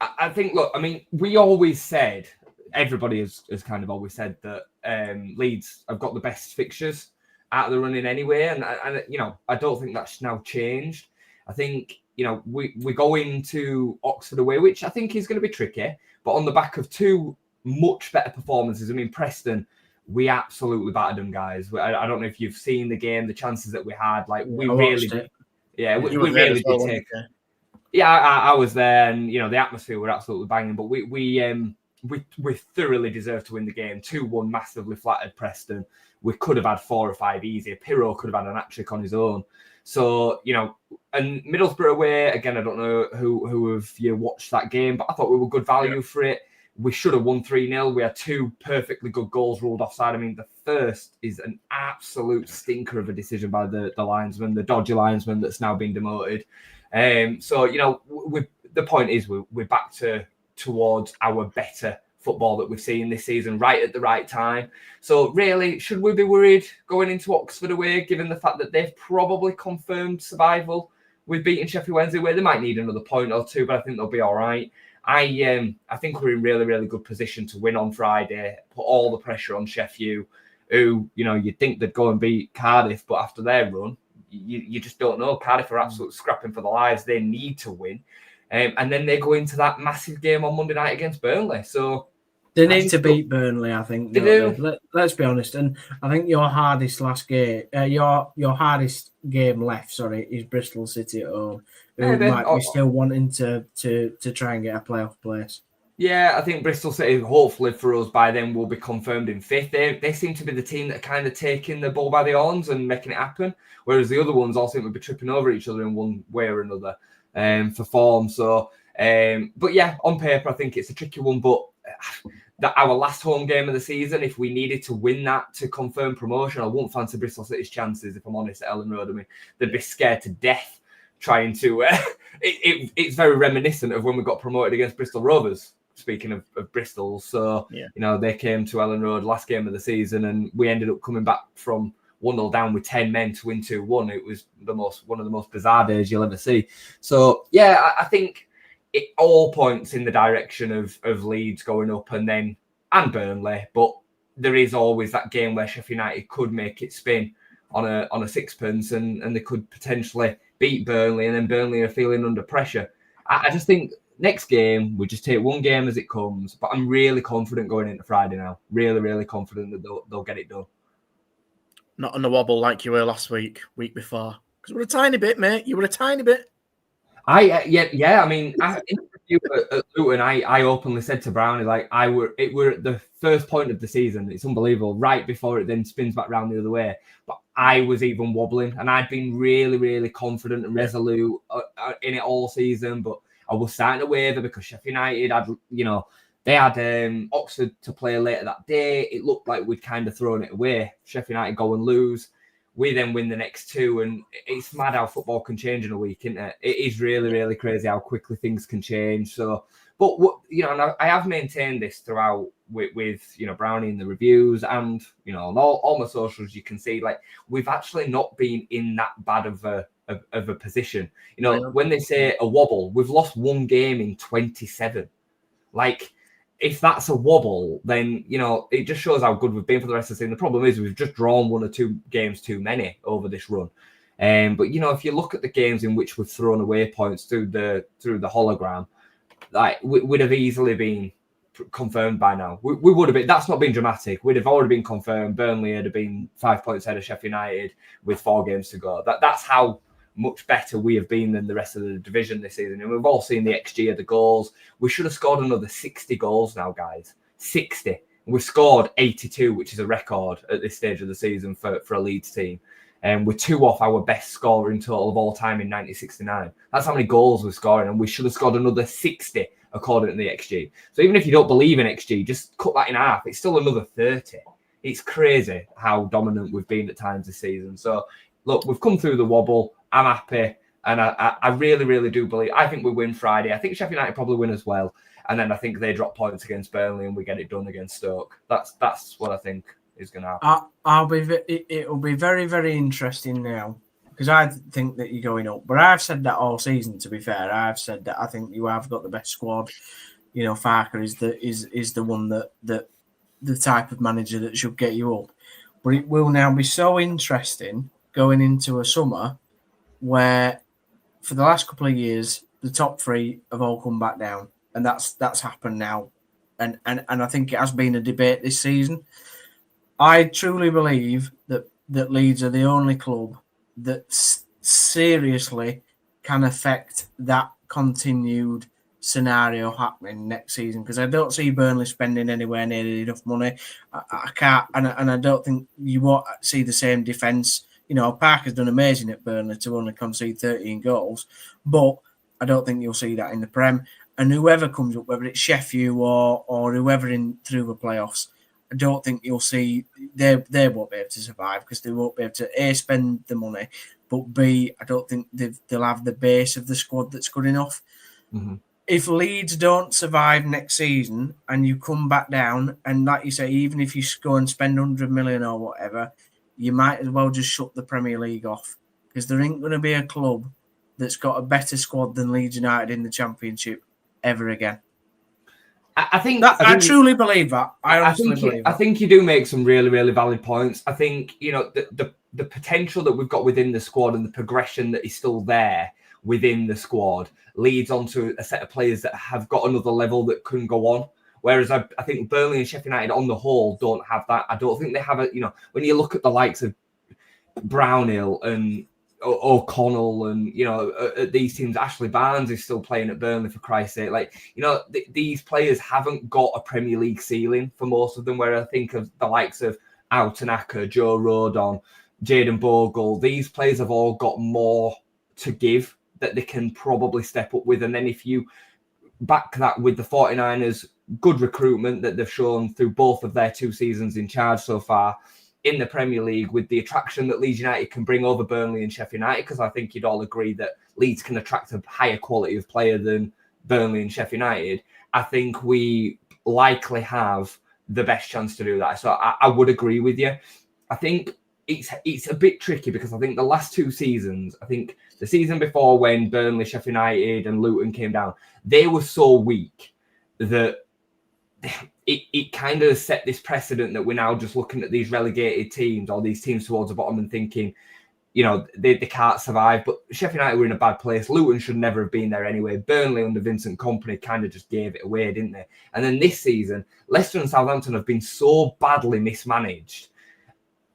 I think. Look, I mean, we always said. Everybody has kind of always said that Leeds have got the best fixtures out of the running anyway, and you know, I don't think that's now changed. I think, you know, we go into Oxford away, which I think is going to be tricky, but on the back of 2 much better performances. I mean, Preston, we absolutely battered them, guys. I don't know if you've seen the game, the chances that we had. Like we really did take. Yeah, I was there, and you know, the atmosphere were absolutely banging, but we thoroughly deserved to win the game. 2-1, massively flattered Preston. We could have had 4 or 5 easier. Pirro could have had an hat-trick on his own. So, you know, and Middlesbrough away, again, I don't know who have you watched that game, but I thought we were good value for it. we should have won 3-0. We had 2 perfectly good goals ruled offside. I mean, the first is an absolute stinker of a decision by the linesman, the dodgy linesman that's now been demoted. So, the point is we're back towards our better football that we've seen this season, right at the right time. So really, should we be worried going into Oxford away, given the fact that they've probably confirmed survival with beating Sheffield Wednesday away? They might need another point or 2, but I think they'll be all right. I think we're in really, really good position to win on Friday, put all the pressure on Sheffield, who, you'd think they'd go and beat Cardiff, but after their run, you just don't know. Cardiff are absolutely scrapping for their lives. They need to win. And then they go into that massive game on Monday night against Burnley. So they need to beat Burnley, I think. They do. Let's be honest. And I think your hardest game left, is Bristol City at home, who might be still wanting to try and get a playoff place. Yeah, I think Bristol City, hopefully for us by then, will be confirmed in 5th. They seem to be the team that are kind of taking the bull by the horns and making it happen, whereas the other ones all seem to be tripping over each other in one way or another for form. So, but yeah, on paper, I think it's a tricky one, but our last home game of the season, if we needed to win that to confirm promotion, I wouldn't fancy Bristol City's chances, if I'm honest, at Ellen Road. I mean, they'd be scared to death trying to... it's very reminiscent of when we got promoted against Bristol Rovers, speaking of Bristol. So, they came to Ellen Road last game of the season and we ended up coming back from 1-0 down with 10 men to win 2-1. It was one of the most bizarre days you'll ever see. So, yeah, I think it all points in the direction of Leeds going up and Burnley, but there is always that game where Sheffield United could make it spin on a sixpence and they could potentially beat Burnley, and then Burnley are feeling under pressure. I just think next game we just take one game as it comes, but I'm really confident going into Friday now. Really, really confident that they'll get it done. Not on the wobble like you were last week before. Because we're a tiny bit, mate. You were a tiny bit. I mean, in the review at Luton, I openly said to Brownie, it were at the first point of the season. It's unbelievable. Right before it then spins back round the other way. But I was even wobbling, and I'd been really, really confident and resolute in it all season. But I was starting to waver because Sheffield United had, they had Oxford to play later that day. It looked like we'd kind of thrown it away. Sheffield United go and lose. We then win the next 2, and it's mad how football can change in a week, isn't it? It is really, really crazy how quickly things can change. So, but and I have maintained this throughout with Brownie in the reviews and on all my socials. You can see we've actually not been in that bad of a position. When they say a wobble, we've lost 1 game in 27. If that's a wobble, then, it just shows how good we've been for the rest of the season. The problem is we've just drawn 1 or 2 games too many over this run. But, if you look at the games in which we've thrown away points through the hologram, we'd have easily been confirmed by now. We would have been. That's not been dramatic. We'd have already been confirmed. Burnley would have been 5 points ahead of Sheffield United with 4 games to go. That's how much better we have been than the rest of the division this season. And we've all seen the XG of the goals. We should have scored another 60 goals now, guys. 60. We've scored 82, which is a record at this stage of the season for a Leeds team. And we're 2 off our best scorer in total of all time in 1969. That's how many goals we're scoring. And we should have scored another 60 according to the XG. So even if you don't believe in XG, just cut that in half. It's still another 30. It's crazy how dominant we've been at times this season. So, look, we've come through the wobble. I'm happy, and I really, really do believe. I think we win Friday. I think Sheffield United probably win as well, and then I think they drop points against Burnley and we get it done against Stoke. That's what I think is going to happen. It'll be very, very interesting now because I think that you're going up. But I've said that all season. To be fair, I've said that I think you have got the best squad. Farker is the one that the type of manager that should get you up. But it will now be so interesting going into a summer where for the last couple of years the top 3 have all come back down, and that's happened now, and I think it has been a debate this season. I truly believe that Leeds are the only club that seriously can affect that continued scenario happening next season, because I don't see Burnley spending anywhere near enough money. I can't, and I don't think you won't see the same defence. Parker's done amazing at Burnley to only concede 13 goals, but I don't think you'll see that in the Prem. And whoever comes up, whether it's Sheffield or whoever in through the playoffs, I don't think you'll see they won't be able to survive because they won't be able to A, spend the money, but B, I don't think they'll have the base of the squad that's good enough. Mm-hmm. If Leeds don't survive next season and you come back down, and like you say, even if you go and spend 100 million or whatever, you might as well just shut the Premier League off because there ain't going to be a club that's got a better squad than Leeds United in the Championship ever again. I truly believe that. I honestly believe that. I think you do make some really, really valid points. I think, the potential that we've got within the squad and the progression that is still there within the squad leads on to a set of players that have got another level that can go on. Whereas I think Burnley and Sheffield United on the whole don't have that. I don't think they have when you look at the likes of Brownhill and O'Connell and, these teams, Ashley Barnes is still playing at Burnley for Christ's sake. These players haven't got a Premier League ceiling for most of them, where I think of the likes of Outenacker, Joe Rodon, Jayden Bogle. These players have all got more to give that they can probably step up with. And then if you back that with the 49ers, good recruitment that they've shown through both of their 2 seasons in charge so far in the Premier League, with the attraction that Leeds United can bring over Burnley and Sheffield United, because I think you'd all agree that Leeds can attract a higher quality of player than Burnley and Sheffield United, I think we likely have the best chance to do that. So I would agree with you. I think it's a bit tricky because I think the last 2 seasons, I think the season before when Burnley, Sheffield United and Luton came down, they were so weak that it kind of set this precedent that we're now just looking at these relegated teams or these teams towards the bottom and thinking, they can't survive. But Sheffield United were in a bad place. Luton should never have been there anyway. Burnley under Vincent Kompany kind of just gave it away, didn't they? And then this season, Leicester and Southampton have been so badly mismanaged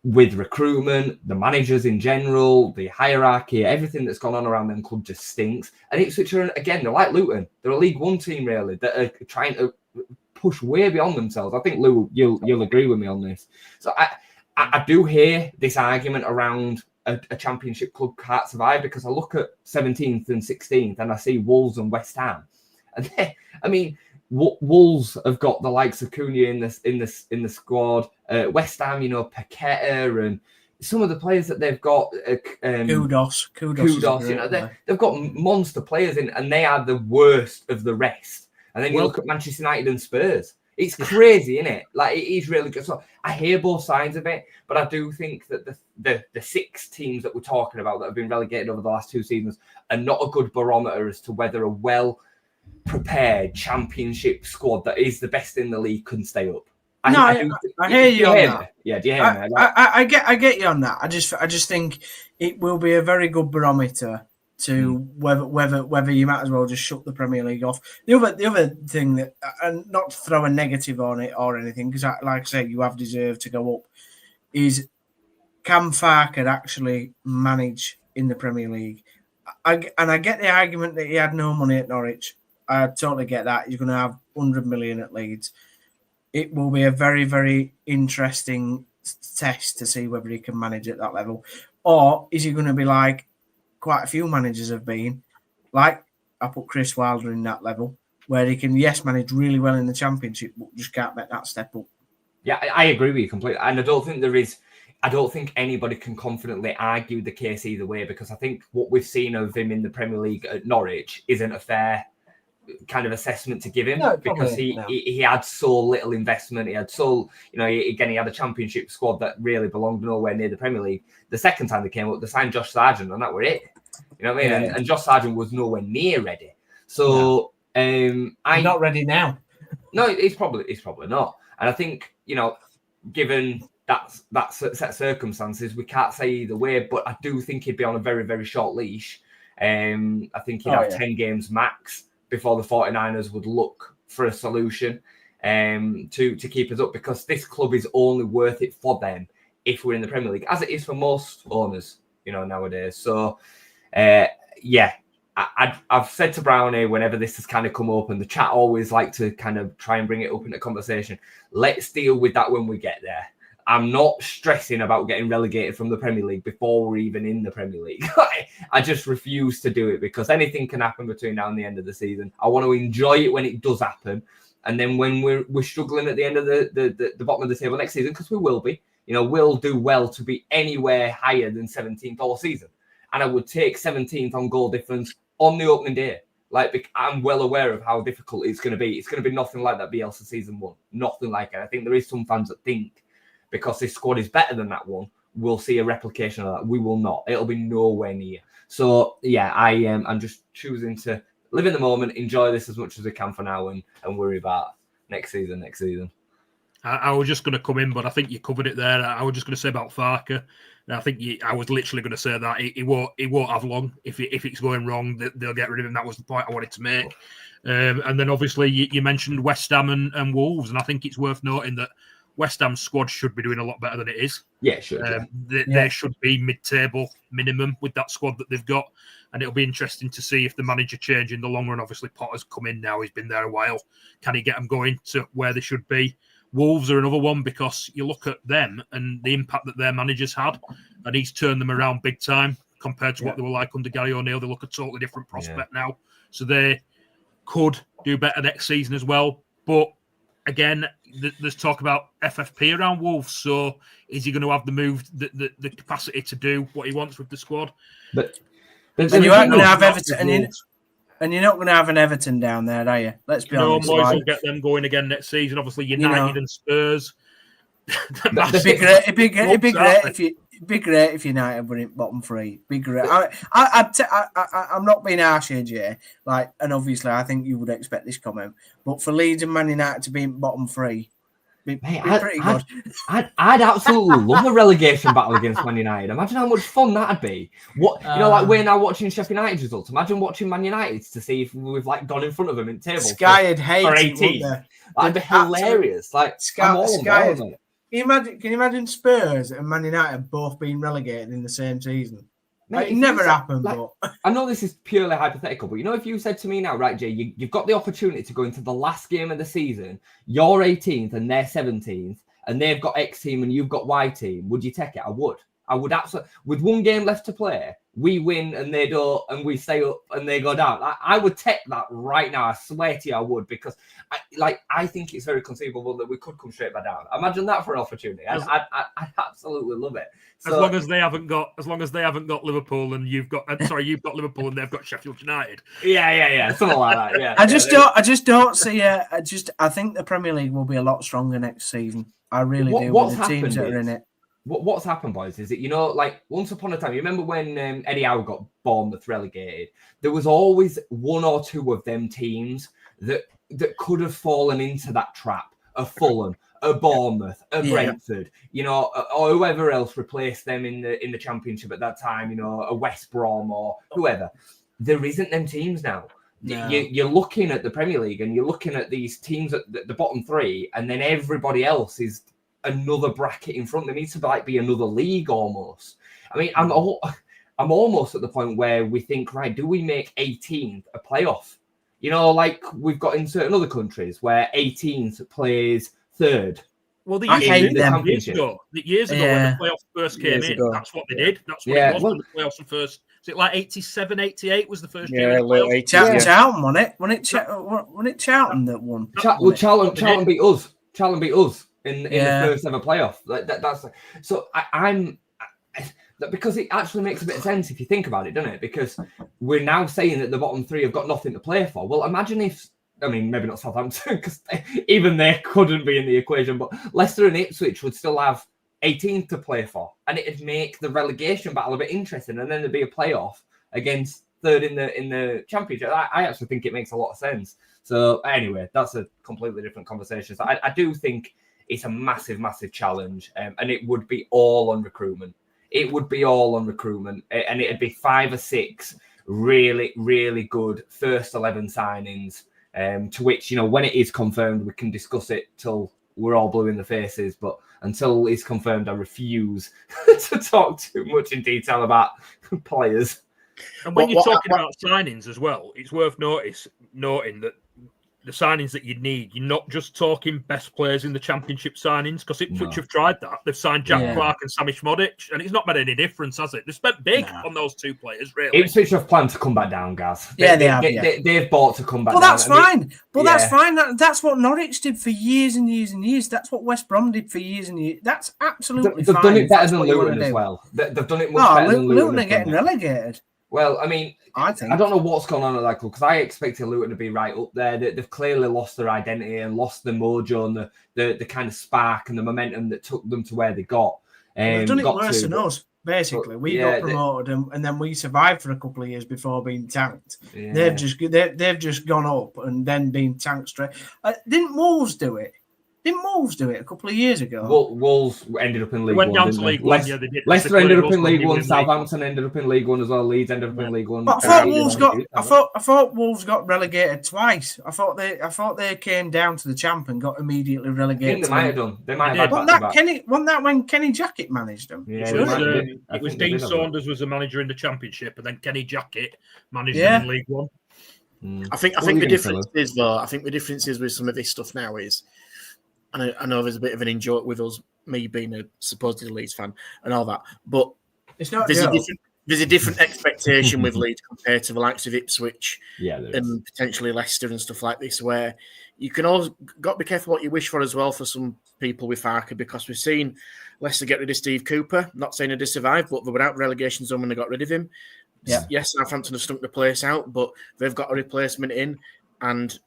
with recruitment, the managers in general, the hierarchy, everything that's gone on around them club just stinks. And Ipswich are, again, they're like Luton. They're a League One team, really, that are trying to push way beyond themselves. I think, Lou, you'll agree with me on this. So I do hear this argument around a Championship club can't survive, because I look at 17th and 16th and I see Wolves and West Ham. And Wolves have got the likes of Cunha in the squad. West Ham, Paqueta and some of the players that they've got. Kudos. They've got monster players in, and they are the worst of the rest. And then you look at Manchester United and Spurs. It's crazy, isn't it? Like, it is really good. So I hear both sides of it, but I do think that the 6 teams that we're talking about that have been relegated over the last 2 seasons are not a good barometer as to whether a well-prepared Championship squad that is the best in the league can stay up. I hear you on that. Yeah, do you hear me? I get you on that. I just think it will be a very good barometer to whether you might as well just shut the Premier League off. The other thing that, and not to throw a negative on it or anything, because like I say, you have deserved to go up, is can Farker actually manage in the Premier League? I get the argument that he had no money at Norwich. I totally get that. He's going to have 100 million at Leeds. It will be a very, very interesting test to see whether he can manage at that level. Or is he going to be like quite a few managers have been, like I put Chris Wilder in that level, where he can, manage really well in the Championship, but just can't make that step up. Yeah, I agree with you completely. And I don't think anybody can confidently argue the case either way, because I think what we've seen of him in the Premier League at Norwich isn't a fair kind of assessment to give him, because he had so little investment. He had he had a Championship squad that really belonged nowhere near the Premier League. The second time they came up, they signed Josh Sargent, and that were it. You know what I mean? Yeah. And Josh Sargent was nowhere near ready. So I'm not ready now. No, he's probably not. And I think, given that set of circumstances, we can't say either way. But I do think he'd be on a very, very short leash. I think he'd have 10 games max before the 49ers would look for a solution to keep us up, because this club is only worth it for them if we're in the Premier League, as it is for most owners, nowadays. So, I've said to Brownie whenever this has kind of come up, and the chat always like to kind of try and bring it up in a conversation, let's deal with that when we get there. I'm not stressing about getting relegated from the Premier League before we're even in the Premier League. I just refuse to do it because anything can happen between now and the end of the season. I want to enjoy it when it does happen. And then when we're struggling at the end of the bottom of the table next season, because we will be, we'll do well to be anywhere higher than 17th all season. And I would take 17th on goal difference on the opening day. Like, I'm well aware of how difficult it's going to be. It's going to be nothing like that Bielsa season 1. Nothing like it. I think there is some fans that think because this squad is better than that one, we'll see a replication of that. We will not. It'll be nowhere near. So, yeah, I'm just choosing to live in the moment, enjoy this as much as we can for now and worry about next season. I was just going to come in, but I think you covered it there. I was just going to say about Farke. I think I was literally going to say that he won't have long if it's going wrong. They'll get rid of him. That was the point I wanted to make. And then obviously you mentioned West Ham and Wolves, and I think it's worth noting that West Ham's squad should be doing a lot better than it is. Yeah, sure. They should be mid-table minimum with that squad that they've got, and it'll be interesting to see if the manager change in the long run. Obviously, Potter's come in now; he's been there a while. Can he get them going to where they should be? Wolves are another one because you look at them and the impact that their managers had, and he's turned them around big time compared to what they were like under Gary O'Neill. They look a totally different prospect now. So they could do better next season as well. But again, there's talk about FFP around Wolves. So is he going to have the capacity to do what he wants with the squad? And you aren't going to have Everton. And you're not going to have an Everton down there, are you? Let's be honest. No, Moyes will get them going again next season. Obviously, United and Spurs. It'd be great if United were in bottom 3. Be great. I'm not being harsh here, Jay. And obviously, I think you would expect this comment. But for Leeds and Man United to be in bottom 3, be pretty good. I'd absolutely love a relegation battle against Man United. Imagine how much fun that'd be. We're now watching Sheffield United's results. Imagine watching Man United's to see if we've gone in front of them in table. Sky would hate for 18. That'd be hilarious. Sky. Can you imagine Spurs and Man United both being relegated in the same season? It never happened, but I know this is purely hypothetical, but if you said to me now, right, Jay, you've got the opportunity to go into the last game of the season, you're 18th and they're 17th, and they've got X team and you've got Y team, would you take it? I would absolutely. With one game left to play, we win and they don't, and we stay up and they go down. I would take that right now. I swear to you, I would, because I think it's very conceivable that we could come straight back down. Imagine that for an opportunity. I absolutely love it. So, as long as they haven't got Liverpool and you've got Liverpool and they've got Sheffield United. Yeah, something like that. Yeah. I just don't see it. I think the Premier League will be a lot stronger next season. I really do. With the teams that are in it. What's happened, boys, is that, once upon a time, you remember when Eddie Howe got Bournemouth relegated, there was always one or two of them teams that could have fallen into that trap, a Fulham, a Bournemouth, a Brentford, or whoever else replaced them in the Championship at that time, a West Brom or whoever. There isn't them teams now. No. You're looking at the Premier League and you're looking at these teams at the bottom 3, and then everybody else is another bracket in front. There needs to be another league almost. I mean, I'm almost at the point where we think, right, do we make 18th a playoff? We've got in certain other countries where 18th plays 3rd. Well, years ago when the playoffs first came in, that's what they did. That's what it was when the playoffs were first. Is it 87, 88 was the first year? Yeah, Charlton won it. When it Charlton that won? Charlton beat us. Charlton beat us in the first ever playoff. I'm because it actually makes a bit of sense if you think about it, doesn't it? Because we're now saying that the bottom 3 have got nothing to play for. Well, imagine if, maybe not Southampton, because even they couldn't be in the equation, but Leicester and Ipswich would still have 18th to play for, and it'd make the relegation battle a bit interesting, and then there'd be a playoff against 3rd in the Championship. I actually think it makes a lot of sense. So anyway, that's a completely different conversation. So I do think it's a massive, massive challenge, and it would be all on recruitment. It would be all on recruitment, and it'd be 5 or 6 really, really good first 11 signings, to which, when it is confirmed, we can discuss it till we're all blue in the faces. But until it's confirmed, I refuse to talk too much in detail about players. And when you're talking about signings as well, it's worth noting that the signings that you need, you're not just talking best players in the Championship signings, because Ipswich have tried that. They've signed Jack Clark and Sammy Schmodic, and it's not made any difference, has it? They've spent big on those two players, really. Ipswich have planned to come back down, Gaz. They've bought to come back down. That's fine. That's fine. That's what Norwich did for years and years and years. That's what West Brom did for years and years. That's absolutely fine. They've done it better than Luton as well. They've done it much better than Luton. Luton are getting relegated. Well, I mean, I don't know what's going on at that club, because I expected Luton to be right up there. They've clearly lost their identity and lost the mojo and the kind of spark and the momentum that took them to where they got. They've done it worse than us, basically. We got promoted and then we survived for a couple of years before being tanked. Yeah. They've just gone up and then been tanked straight. Didn't Wolves do it? Didn't Wolves do it a couple of years ago? Wolves ended up in League One. Went down to League One. They did. Leicester ended up in League One. Southampton ended up in League One as well. Leeds ended up in League One. But I thought Wolves got relegated twice. I thought they came down to the champ and got immediately relegated. I think they might have done. They might have. Wasn't that when Kenny Jackett managed them? Yeah, it was Dean Saunders was the manager in the Championship, and then Kenny Jackett managed them in League One. I think the difference is though. I think the difference is with some of this stuff now is. And I know there's a bit of an in-joke with us, me being a supposedly Leeds fan and all that, but it's not. There's a different expectation with Leeds compared to the likes of Ipswich, and potentially Leicester and stuff like this, where you can always got to be careful what you wish for as well for some people with Farker, because we've seen Leicester get rid of Steve Cooper. Not saying they survived, but they were out relegation zone when they got rid of him. Yeah. Yes, Southampton have stunk the place out, but they've got a replacement in, and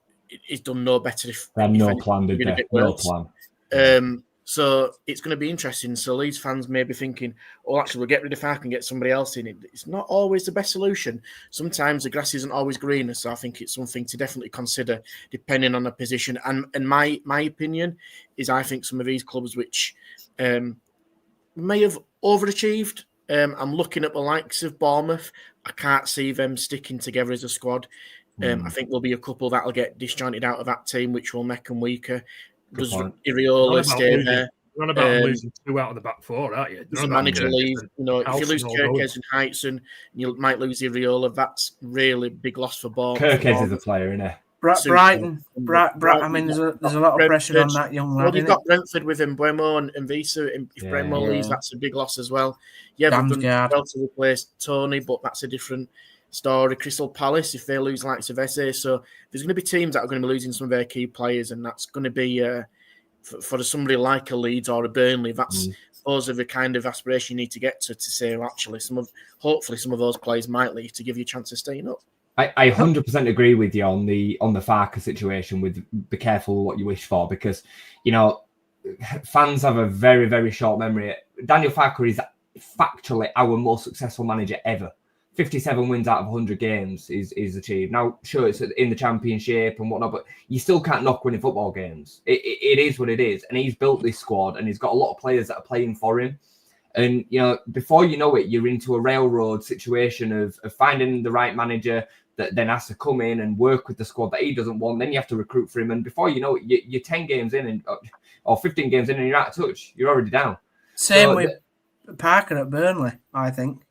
it's done no better. They had no plan, did they? No plan. So it's going to be interesting. So Leeds fans may be thinking, oh, actually, we'll get rid of Fark and get somebody else in. It's not always the best solution. Sometimes the grass isn't always greener. So I think it's something to definitely consider depending on the position. And my opinion is I think some of these clubs which may have overachieved, I'm looking at the likes of Bournemouth. I can't see them sticking together as a squad. I think there'll be a couple that'll get disjointed out of that team, which will make them weaker. Does Iriola stay there? You're on about losing 2 out of the back 4, aren't you? Does the manager leave? If you lose Kirkes and Heitson, you might lose Iriola. That's really big loss for Bournemouth. Kirkes is a player, isn't it? Brighton. I mean, there's a lot of pressure on that young lad. Well, you've got Brentford with Mbeumo and Visa. If Brentford leaves, that's a big loss as well. Yeah, they've done well to replace Tony, but that's a different story. Crystal Palace, if they lose likes of Eze, so there's going to be teams that are going to be losing some of their key players, and that's going to be for somebody like a Leeds or a Burnley. That's those are the kind of aspiration you need to get to say, well, actually, hopefully some of those players might leave to give you a chance of staying up. I 100% agree with you on the Farker situation. With be careful what you wish for, because fans have a very, very short memory. Daniel Farker is factually our most successful manager ever. 57 wins out of 100 games is achieved. Now, sure, it's in the Championship and whatnot, but you still can't knock winning football games. It is what it is. And he's built this squad, and he's got a lot of players that are playing for him. And, before you know it, you're into a railroad situation of finding the right manager that then has to come in and work with the squad that he doesn't want. Then you have to recruit for him. And before you know it, you're 10 games in or 15 games in and you're out of touch. You're already down. Same with Parker at Burnley, I think.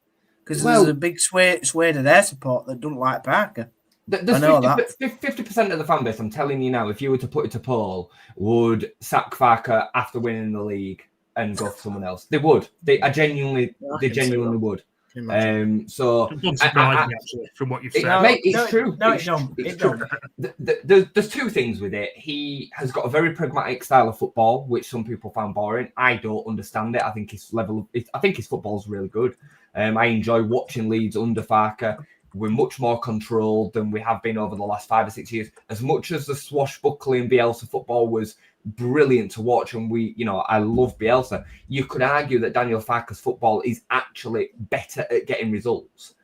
Because there's a big sway to their support that don't like Parker. I know that 50% of the fan base, I'm telling you now, if you were to put it to poll, would sack Parker after winning the league and go for someone else. They would. They genuinely would. So it doesn't surprise me, actually, from what you've said. It's true. No, it's true. There's two things with it. He has got a very pragmatic style of football, which some people found boring. I don't understand it. I think his football is really good. I enjoy watching Leeds under Farker. We're much more controlled than we have been over the last 5 or 6 years. As much as the swashbuckling Bielsa football was brilliant to watch, and I love Bielsa, you could argue that Daniel Farker's football is actually better at getting results.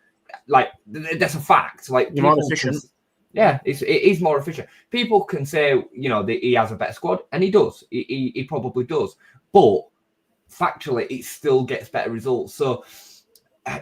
Like, that's a fact. Like, more efficient. It is more efficient. People can say, that he has a better squad, and he does. He probably does. But factually, it still gets better results. So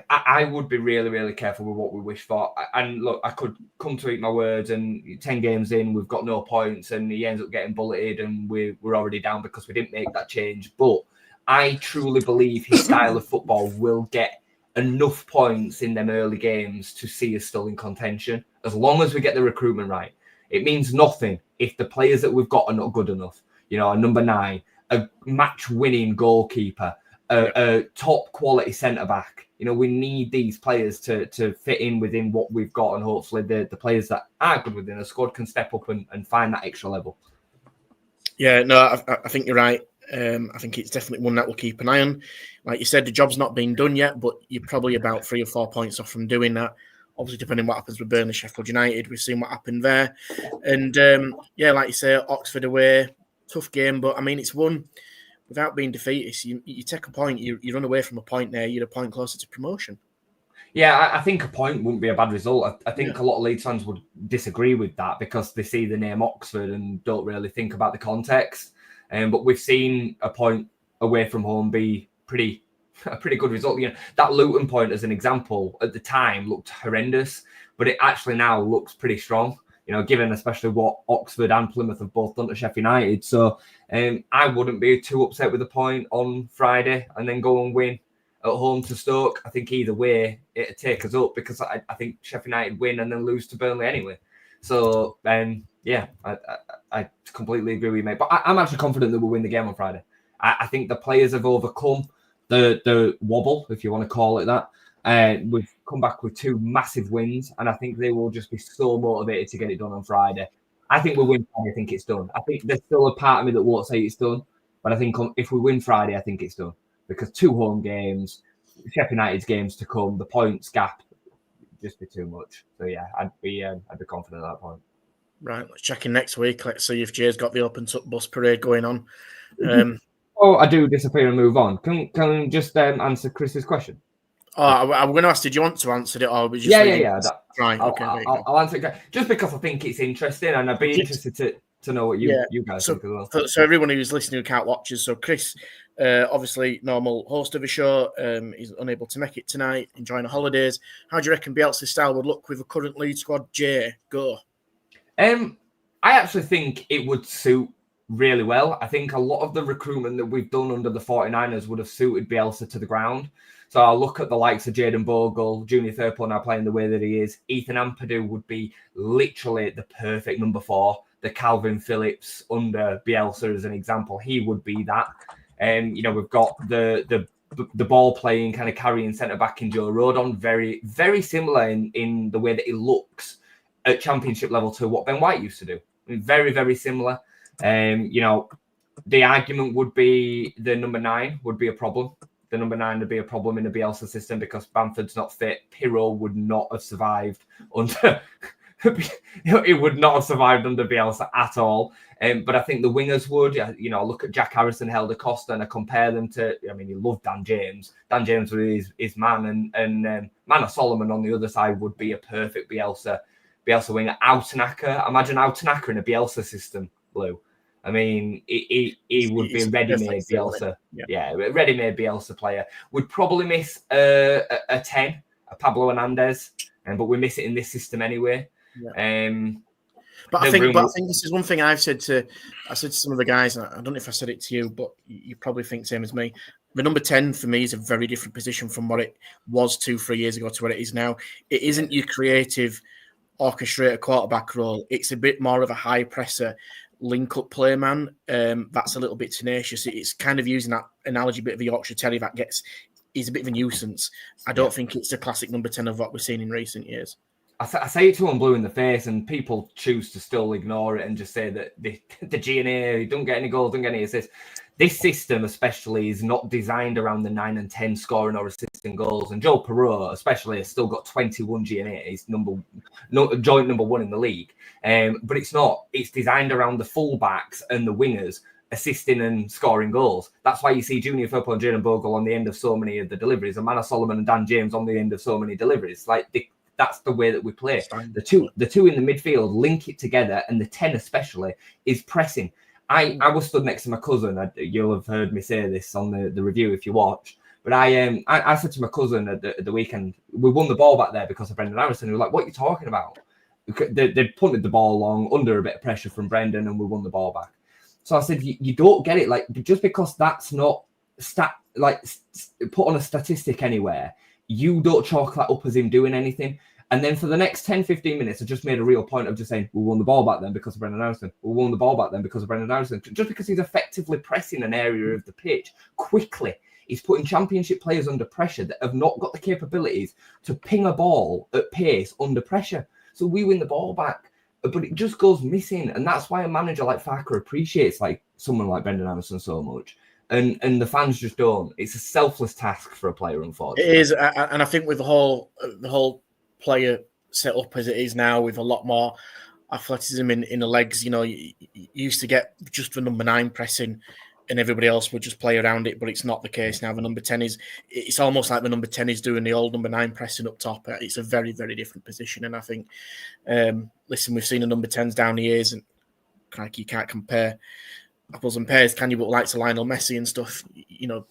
I would be really, really careful with what we wish for. And look, I could come to eat my words, and 10 games in, we've got no points, and he ends up getting bulleted, and we're already down because we didn't make that change. But I truly believe his style of football will get enough points in them early games to see us still in contention, as long as we get the recruitment right. It means nothing if the players that we've got are not good enough. You know, a number 9, a match-winning goalkeeper, a top-quality centre-back. You know, we need these players to fit in within what we've got, and hopefully the players that are good within the squad can step up and find that extra level. Yeah, no, I think you're right. I think it's definitely one that we'll keep an eye on. Like you said, the job's not been done yet, but you're probably about 3 or 4 points off from doing that. Obviously, depending on what happens with Burnley, Sheffield United, we've seen what happened there. And yeah, like you say, Oxford away, tough game, but I mean, it's won without being defeated. So you take a point, you run away from a point there, you're a point closer to promotion. Yeah, I think a point wouldn't be a bad result. I think a lot of Leeds fans would disagree with that because they see the name Oxford and don't really think about the context. But we've seen a point away from home be a pretty good result. You know, that Luton point, as an example, at the time looked horrendous, but it actually now looks pretty strong. You know, given especially what Oxford and Plymouth have both done to Sheffield United. So I wouldn't be too upset with the point on Friday and then go and win at home to Stoke. I think either way it'd take us up because I think Sheffield United win and then lose to Burnley anyway. So yeah, I completely agree with you, mate. But I'm actually confident that we'll win the game on Friday. I think the players have overcome the wobble, if you want to call it that. We've come back with 2 massive wins, and I think they will just be so motivated to get it done on Friday. I think we'll win Friday. I think it's done. I think there's still a part of me that won't say it's done, but I think if we win Friday, I think it's done. Because 2 home games, Sheffield United's games to come, the points gap just be too much. So yeah, I'd be confident at that point. Right, let's check in next week. Let's see if Jay's got the open bus parade going on. Oh, I do disappear and move on. Can I just answer Chris's question? Oh, I'm going to ask, did you want to answer it, or was just yeah. Right, okay. I'll answer it just because I think it's interesting, and I'd be interested to know what you guys think as well. So everyone who's listening who can't watch us, so Chris, obviously normal host of a show, is unable to make it tonight, enjoying the holidays. How do you reckon Bielsa's style would look with a current Leeds squad? Jay, go. I actually think it would suit really well. I think a lot of the recruitment that we've done under the 49ers would have suited Bielsa to the ground. So I'll look at the likes of Jayden Bogle, Junior Thurple now playing the way that he is. Ethan Ampadu would be literally the perfect number 4. The Calvin Phillips under Bielsa as an example, he would be that. You know, we've got the ball playing kind of carrying centre back in Joe Rodon, very, very similar in the way that he looks at championship level to what Ben White used to do. I mean, very, very similar. You know, the argument would be the number 9 would be a problem. The number 9 would be a problem in the Bielsa system because Bamford's not fit. Pirro would not have survived under. It would not have survived under Bielsa at all. But I think the wingers would. You know, look at Jack Harrison, Helder Costa, and I compare them to. I mean, he loved Dan James. Dan James was his man, and Manor Solomon on the other side would be a perfect Bielsa winger. Outenacker, imagine Outenacker in a Bielsa system, Blue. I mean, he would be a ready-made Bielsa. Yeah, a ready-made Bielsa player. Would probably miss a 10, a Pablo Hernandez, but we miss it in this system anyway. Yeah. But I think this is one thing I said to some of the guys, and I don't know if I said it to you, but you probably think the same as me. The number 10 for me is a very different position from what it was 2-3 years ago to what it is now. It isn't your creative orchestrator quarterback role. It's a bit more of a high presser link-up play man. That's a little bit tenacious. It's kind of using that analogy, a bit of a Yorkshire Terrier that he's a bit of a nuisance. I don't think it's the classic number 10 of what we've seen in recent years. I say it to him blue in the face, and people choose to still ignore it and just say that the G&A don't get any goals, don't get any assists. This system especially is not designed around the 9 and 10 scoring or assisting goals. And Joe Perreault especially has still got 21 G&A. He's joint number 1 in the league. But it's not. It's designed around the fullbacks and the wingers assisting and scoring goals. That's why you see Junior Football and Jayden Bogle on the end of so many of the deliveries, and Manor Solomon and Dan James on the end of so many deliveries. That's the way that we play. The two in the midfield link it together, and the 10 especially is pressing. I was stood next to my cousin. You'll have heard me say this on the review if you watch. But I said to my cousin at the weekend, we won the ball back there because of Brendan Harrison. He was like, "What are you talking about?" They punted the ball along under a bit of pressure from Brendan, and we won the ball back. So I said, "You don't get it. Like, just because that's not put on a statistic anywhere, you don't chalk that up as him doing anything." And then for the next 10, 15 minutes, I just made a real point of just saying, we won the ball back then because of Brendan Harrison. We won the ball back then because of Brendan Harrison. Just because he's effectively pressing an area of the pitch quickly. He's putting championship players under pressure that have not got the capabilities to ping a ball at pace under pressure. So we win the ball back, but it just goes missing. And that's why a manager like Farker appreciates like someone like Brendan Harrison so much. And the fans just don't. It's a selfless task for a player, unfortunately. It is, and I think with the whole player set up as it is now, with a lot more athleticism in the legs, you used to get just the number 9 pressing, and everybody else would just play around it. But it's not the case now. The number 10 it's almost like the number 10 is doing the old number 9 pressing up top. It's a very, very different position, and I think, listen, we've seen the number 10s down the years, and you can't compare apples and pears, can you? But likes of Lionel Messi and stuff,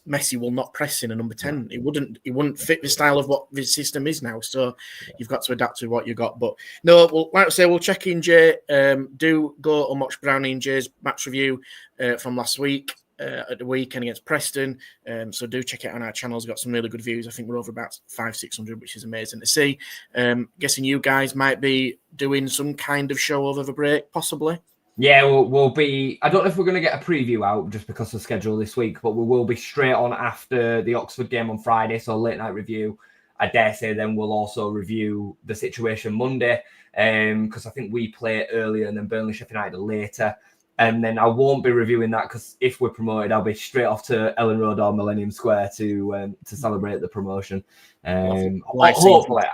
Messi will not press in a number 10. It wouldn't fit the style of what the system is now. So you've got to adapt to what you got. But no, well, like I say, we'll check in, Jay. Do go and watch Brownie and Jay's match review from last week at the weekend against Preston. So do check it out on our channels. Got some really good views. I think we're over about 500-600, which is amazing to see. Guessing you guys might be doing some kind of show over the break, possibly. Yeah, we'll be... I don't know if we're going to get a preview out just because of the schedule this week, but we will be straight on after the Oxford game on Friday, so late night review. I dare say then we'll also review the situation Monday, because I think we play earlier and then Burnley Sheffield United later. And then I won't be reviewing that because if we're promoted, I'll be straight off to Ellen Road or Millennium Square to celebrate the promotion. Hopefully...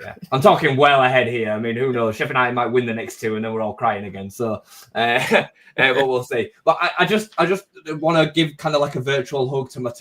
Yeah, I'm talking well ahead here. I mean, who knows? Sheffield United might win the next 2, and then we're all crying again. So, but we'll see. But I just want to give kind of like a virtual hug to my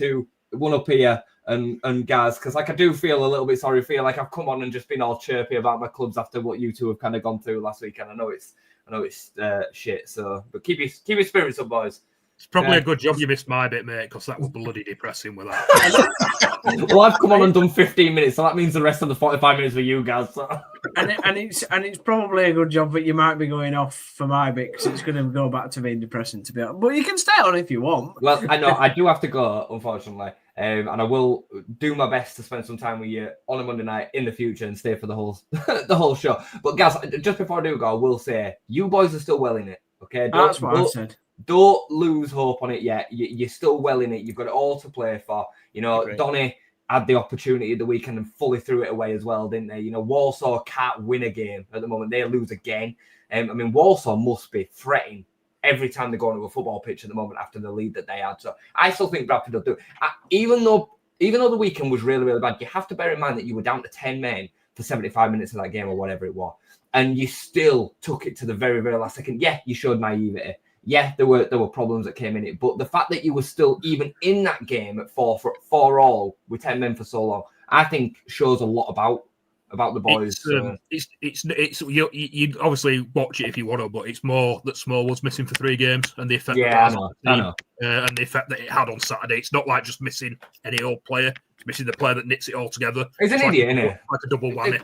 one up here and Gaz, because like I do feel a little bit sorry. Feel like I've come on and just been all chirpy about my clubs after what you two have kind of gone through last week, and I know it's shit. So, but keep your spirits up, boys. It's probably a good job you missed my bit, mate, because that was bloody depressing with that. Well, I've come on and done 15 minutes, so that means the rest of the 45 minutes for you guys. So. And it's probably a good job that you might be going off for my bit because it's going to go back to being depressing to be honest. But you can stay on if you want. Well, I know I do have to go, unfortunately, and I will do my best to spend some time with you on a Monday night in the future and stay for the whole show. But guys, just before I do go, I will say you boys are still well in it. Okay, that's what I said. Don't lose hope on it yet. You're still well in it. You've got it all to play for. Donny had the opportunity at the weekend and fully threw it away as well, didn't they? Walsall can't win a game at the moment. They lose again. Walsall must be fretting every time they go onto a football pitch at the moment after the lead that they had. So I still think Bradford will do it. Even though the weekend was really, really bad, you have to bear in mind that you were down to 10 men for 75 minutes of that game or whatever it was. And you still took it to the very, very last second. Yeah, you showed naivety. Yeah, there were problems that came in it, but the fact that you were still even in that game at 4-4 with 10 men for so long, I think shows a lot about the boys. It's you obviously watch it if you want to, but it's more that Small was missing for 3 games and the effect. Yeah, I know. And the effect that it had on Saturday. It's not like just missing any old player; it's missing the player that knits it all together. He's an idiot, isn't it? Like a double whammy.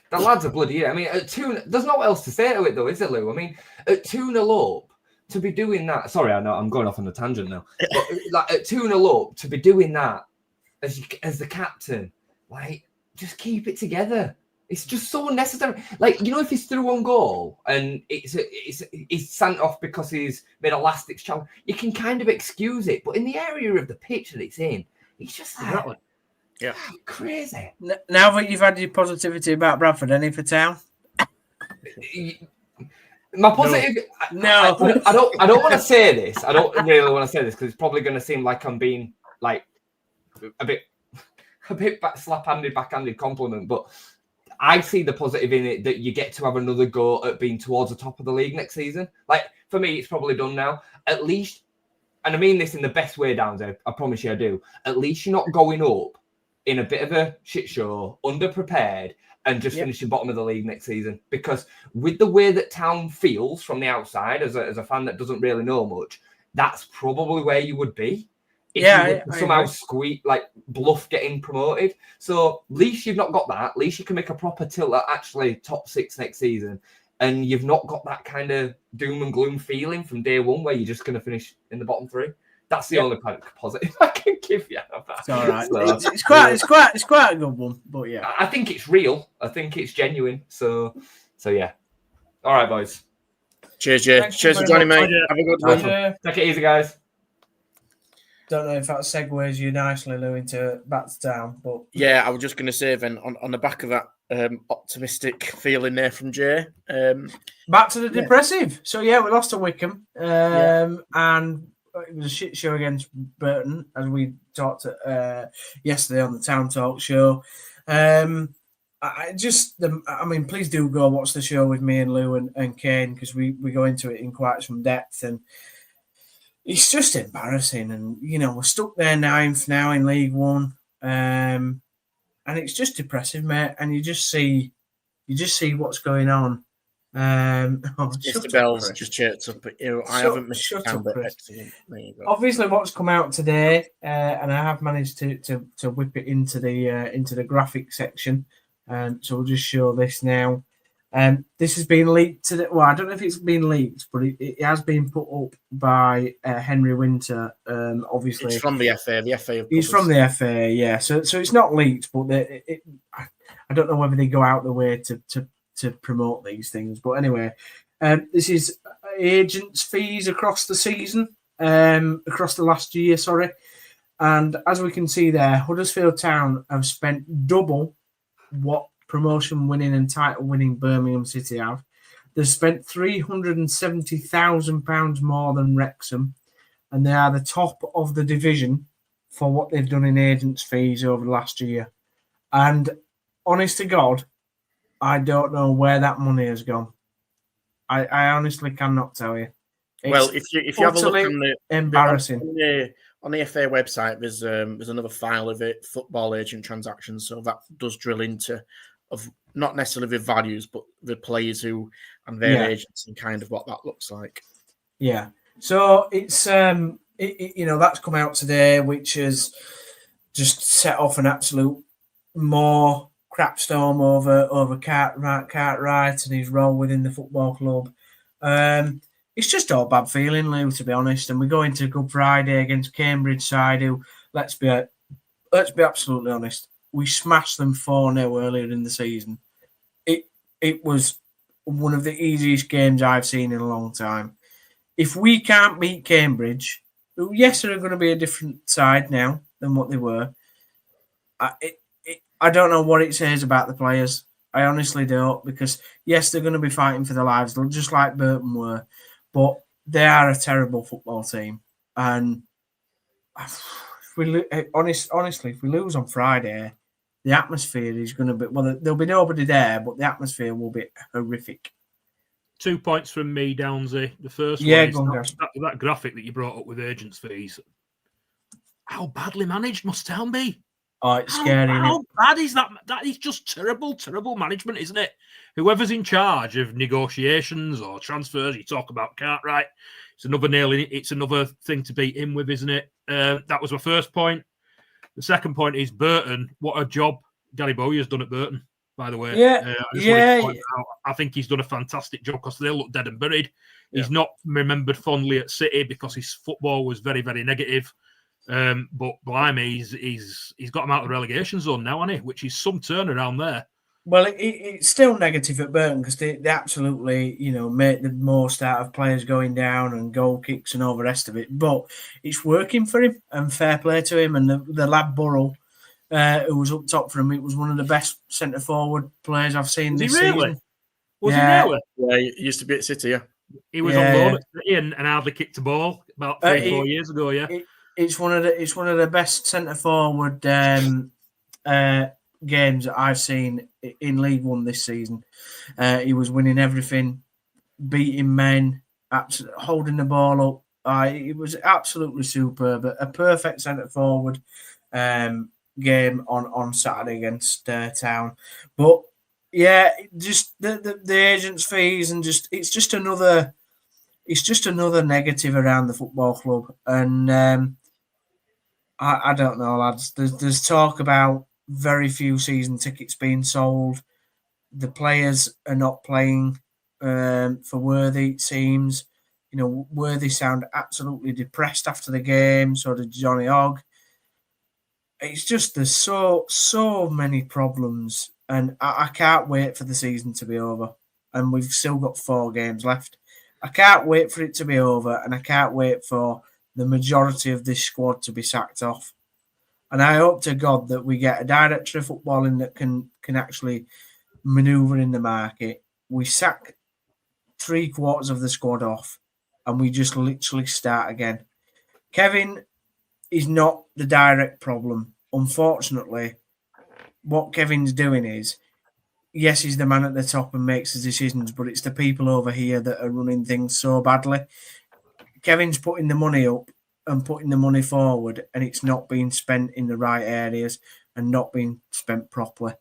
The lad's a bloody idiot. I mean, at 2, there's not else to say to it though, is there, Lou? I mean, at 2-0 up. To be doing that, sorry, I know I'm going off on a tangent now. But like at 2-0 up, to be doing that as the captain, like just keep it together. It's just so unnecessary. Like if he's through on goal and he's sent off because he's made a last-ditch challenge, you can kind of excuse it. But in the area of the pitch that it's in, it's just like exactly. Yeah, crazy. Now that you've had your positivity about Bradford, any for town? My positive. No. I don't want to say this. I don't really want to say this because it's probably going to seem like I'm being like a bit slap-handed, backhanded compliment. But I see the positive in it that you get to have another go at being towards the top of the league next season. Like for me, it's probably done now. At least, and I mean this in the best way, Downes. I promise you, I do. At least you're not going up in a bit of a shit show, underprepared. And just finishing bottom of the league next season. Because with the way that Town feels from the outside, as a fan that doesn't really know much, that's probably where you would be. If you would somehow bluff getting promoted. So at least you've not got that. At least you can make a proper tilt at actually top 6 next season. And you've not got that kind of doom and gloom feeling from day one where you're just going to finish in the bottom 3. That's the only positive I can give you. It's all right. So, It's quite a good one. But yeah, I think it's real. I think it's genuine. So yeah. All right, boys. Cheers, Jay. Thank you Cheers for very joining me. much. Have a good Nice one. one. Take it easy, guys. don't know if that segues you nicely, Lou, into back to town, but Yeah, I was just going to say then on the back of that optimistic feeling there from Jay. back to the depressive. So yeah, we lost to Wickham, and it was a shit show against Burton, as we talked yesterday on the Town Talk show. Please do go watch the show with me and Lou and Kane, because we go into it in quite some depth, and it's just embarrassing. And we're stuck there 9th now in League One, and it's just depressive, mate. And you just see what's going on. Mr. Bell's just chirped up, but I haven't missed shut time, up, but Chris. excellent. There you go. Obviously, what's come out today, and I have managed to whip it into the graphic section. So we'll just show this now. This has been leaked today. Well, I don't know if it's been leaked, but it has been put up by Henry Winter. Obviously, It's from the FA. The FA. he's from the FA, yeah. So it's not leaked, but I don't know whether they go out the way to promote these things. But anyway, this is agents' fees across the season, across the last year, sorry. And as we can see there, Huddersfield Town have spent double what promotion-winning and title-winning Birmingham City have. They've spent £370,000 more than Wrexham, and they are the top of the division for what they've done in agents' fees over the last year. And honest to God, I don't know where that money has gone. I honestly cannot tell you. Well, if you have a look on the embarrassing on the FA website, there's another file of it, football agent transactions. So that does drill into of not necessarily the values, but the players who and their agents and kind of what that looks like. Yeah. So it's that's come out today, which has just set off an absolute more crapstorm over Cartwright and his role within the football club. It's just all bad feeling, Lou, to be honest. And we go into Good Friday against Cambridge side, who let's be absolutely honest, we smashed them 4-0 earlier in the season. It was one of the easiest games I've seen in a long time. If we can't beat Cambridge, who yes, they're going to be a different side now than what they were. I don't know what it says about the players. I honestly don't, because yes, they're going to be fighting for their lives, just like Burton were, but they are a terrible football team. And honestly, if we lose on Friday, the atmosphere is going to be, well, there'll be nobody there, but the atmosphere will be horrific. 2 points from me, Downsy. The first one is that graphic that you brought up with agents' fees. How badly managed must Town be? Oh, it's scary. How bad is that? That is just terrible, terrible management, isn't it? Whoever's in charge of negotiations or transfers, you talk about Cartwright. It's another thing to beat him with, isn't it? That was my first point. The second point is Burton. What a job Gary Bowyer's done at Burton, by the way. I think he's done a fantastic job, because they look dead and buried. Yeah. He's not remembered fondly at City because his football was very, very negative. But blimey, he's got him out of the relegation zone now, hasn't he? Which is some turnaround there. Well, it's still negative at Burton, because they absolutely, make the most out of players going down and goal kicks and all the rest of it. But it's working for him, and fair play to him. And the lad Burrell, who was up top for him, it was one of the best centre forward players I've seen this season. Was he really? Yeah, he used to be at City. Yeah, he was on loan at City and hardly kicked a ball about 3-4 years ago. Yeah, it's one of the best centre forward games that I've seen in League One this season. He was winning everything, beating men, holding the ball up. It was absolutely superb. A perfect centre forward game on Saturday against Town. But yeah, just the agents' fees and it's just another negative around the football club. And I don't know, lads. There's talk about very few season tickets being sold. The players are not playing for worthy, it seems. Worthy sound absolutely depressed after the game. So did Johnny Ogg. It's just there's so many problems, and I can't wait for the season to be over. And we've still got 4 games left. I can't wait for it to be over, and I can't wait for the majority of this squad to be sacked off. And I hope to God that we get a director of footballing that can actually manoeuvre in the market. We sack 3/4 of the squad off, and we just literally start again. Kevin is not the direct problem. Unfortunately, what Kevin's doing is, yes, he's the man at the top and makes the decisions, but it's the people over here that are running things so badly. Kevin's putting the money up and putting the money forward, and it's not being spent in the right areas and not being spent properly.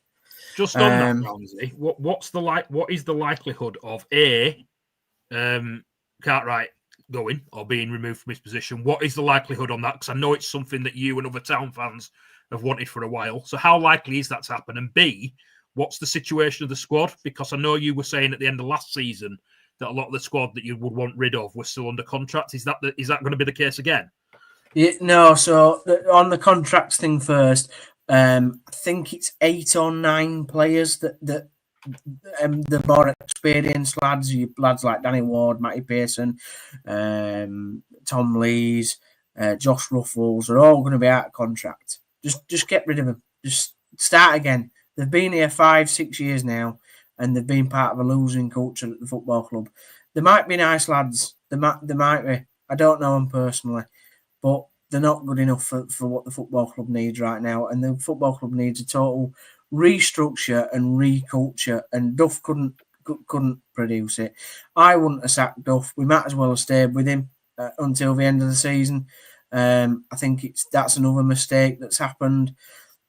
Just on that, Ramsey, what is the likelihood of Cartwright going or being removed from his position? What is the likelihood on that? Because I know it's something that you and other Town fans have wanted for a while. So how likely is that to happen? And B, what's the situation of the squad? Because I know you were saying at the end of last season that a lot of the squad that you would want rid of was still under contract. Is that going to be the case again? Yeah, no. So on the contracts thing first, I think it's 8 or 9 players that the more experienced lads like Danny Ward, Matty Pearson, Tom Lees, Josh Ruffles are all going to be out of contract. Just get rid of them. Just start again. They've been here 5-6 years now, and they've been part of a losing culture at the football club. They might be nice lads. They might be. I don't know them personally, but they're not good enough for what the football club needs right now. And the football club needs a total restructure and reculture. And Duff couldn't produce it. I wouldn't have sacked Duff. We might as well have stayed with him until the end of the season. I think that's another mistake that's happened.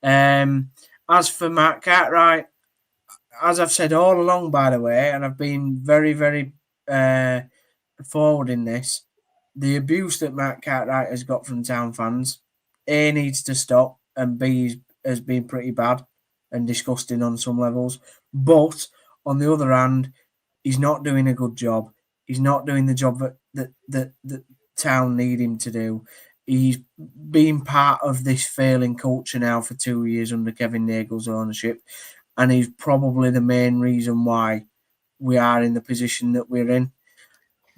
As for Mark Cartwright, as I've said all along, by the way, and I've been very, very forward in this, the abuse that Mark Cartwright has got from Town fans, A, needs to stop, and B, has been pretty bad and disgusting on some levels. But on the other hand, he's not doing a good job. He's not doing the job that Town need him to do. He's been part of this failing culture now for 2 years under Kevin Nagle's ownership, and he's probably the main reason why we are in the position that we're in.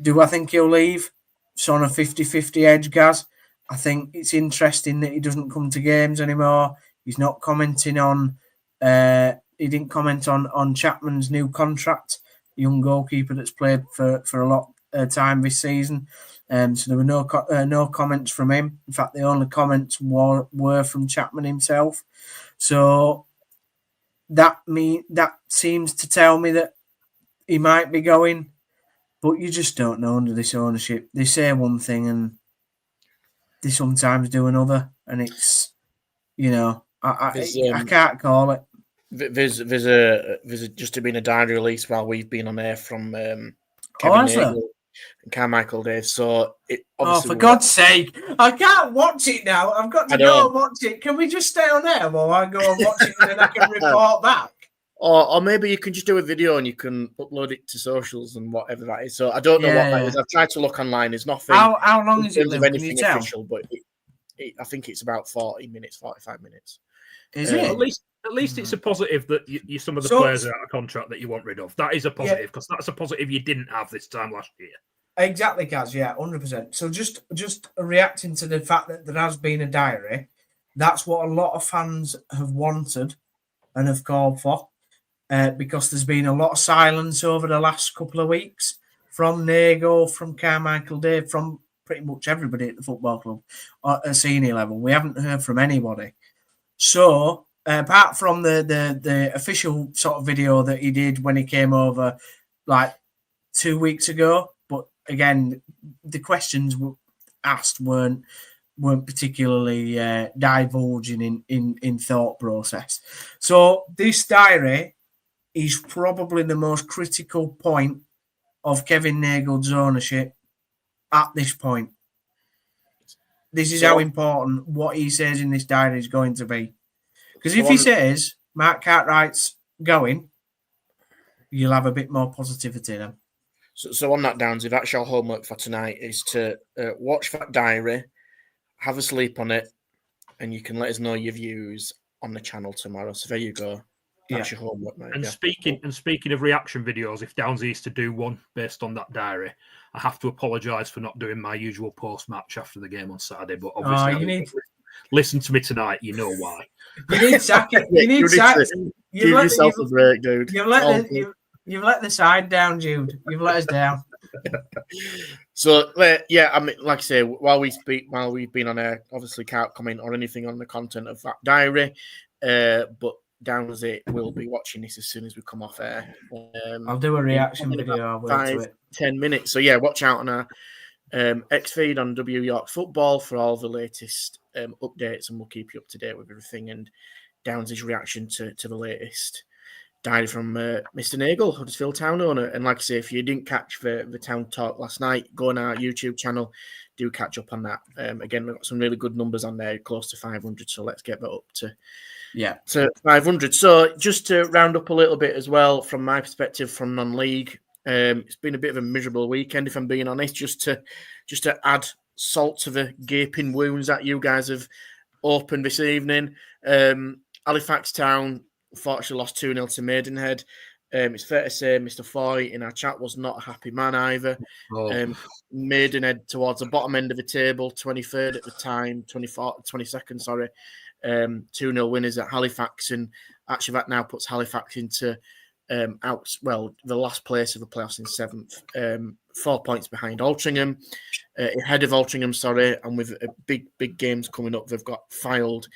Do I think he'll leave? It's on a 50-50 edge, Gaz. I think it's interesting that he doesn't come to games anymore. He's not commenting on... he didn't comment on Chapman's new contract, young goalkeeper that's played for a lot of time this season. So there were no comments from him. In fact, the only comments were from Chapman himself. So that seems to tell me that he might be going, but you just don't know under this ownership. They say one thing and they sometimes do another, and it's I can't call it. There's just been a diary release while we've been on air from Kevin Nagle and Carmichael Davis. So for God's sake, I can't watch it now. I've got to go and watch it. Can we just stay on there while I go and watch it and then I can report back? Or maybe you can just do a video and you can upload it to socials and whatever that is. So I don't know what that is. I've tried to look online. There's nothing. How long is it? Anything official, but I think it's about 40 minutes, 45 minutes. Is it? At least it's a positive that some of the players are out of contract that you want rid of. That is a positive, because that's a positive you didn't have this time last year. Exactly, Kaz. Yeah, 100%. So just reacting to the fact that there has been a diary, that's what a lot of fans have wanted and have called for, because there's been a lot of silence over the last couple of weeks from Nagle, from Carmichael Dave, from pretty much everybody at the football club at senior level. We haven't heard from anybody. So, apart from the official sort of video that he did when he came over like 2 weeks ago, but again, the questions were asked weren't particularly divulging in thought process. So this diary is probably the most critical point of Kevin Nagle's ownership at this point. This is how important what he says in this diary is going to be. Because if he says Mark Cartwright's going, you'll have a bit more positivity then. So on that, Downs, if that's your homework for tonight, is to watch that diary, have a sleep on it, and you can let us know your views on the channel tomorrow. So there you go. That's your homework, mate. And speaking of reaction videos, if Downsy is to do one based on that diary, I have to apologise for not doing my usual post-match after the game on Saturday. But obviously, listen to me tonight. You know why. You need Saka. You need Saka. Give yourself a break, dude. You've let the side down, Jude. You've let us down. So yeah, I mean, like I say, while we've been on air, obviously can't comment or anything on the content of that diary. But Downsy will be watching this as soon as we come off air. I'll do a reaction video. 5-10 minutes. So yeah, watch out on our X feed on W York Football for all the latest updates, and we'll keep you up to date with everything. And Downs' reaction to the latest diary from Mr. Nagel, Huddersfield Town owner. And like I say, if you didn't catch the Town Talk last night, go on our YouTube channel, do catch up on that. Again, we've got some really good numbers on there, close to 500. So let's get that up to 500. So just to round up a little bit as well, from my perspective, from non-league, it's been a bit of a miserable weekend, if I'm being honest. Just to add salt to the gaping wounds that you guys have opened this evening. Halifax Town unfortunately lost 2-0 to Maidenhead. It's fair to say Mr. Foy in our chat was not a happy man either. Maidenhead towards the bottom end of the table, 23rd at the time, 22nd, sorry. 2-0 winners at Halifax, and actually that now puts Halifax into the last place of the playoffs in 7th, 4 points behind Altrincham, ahead of Altrincham, and with big games coming up. They've got Fylde,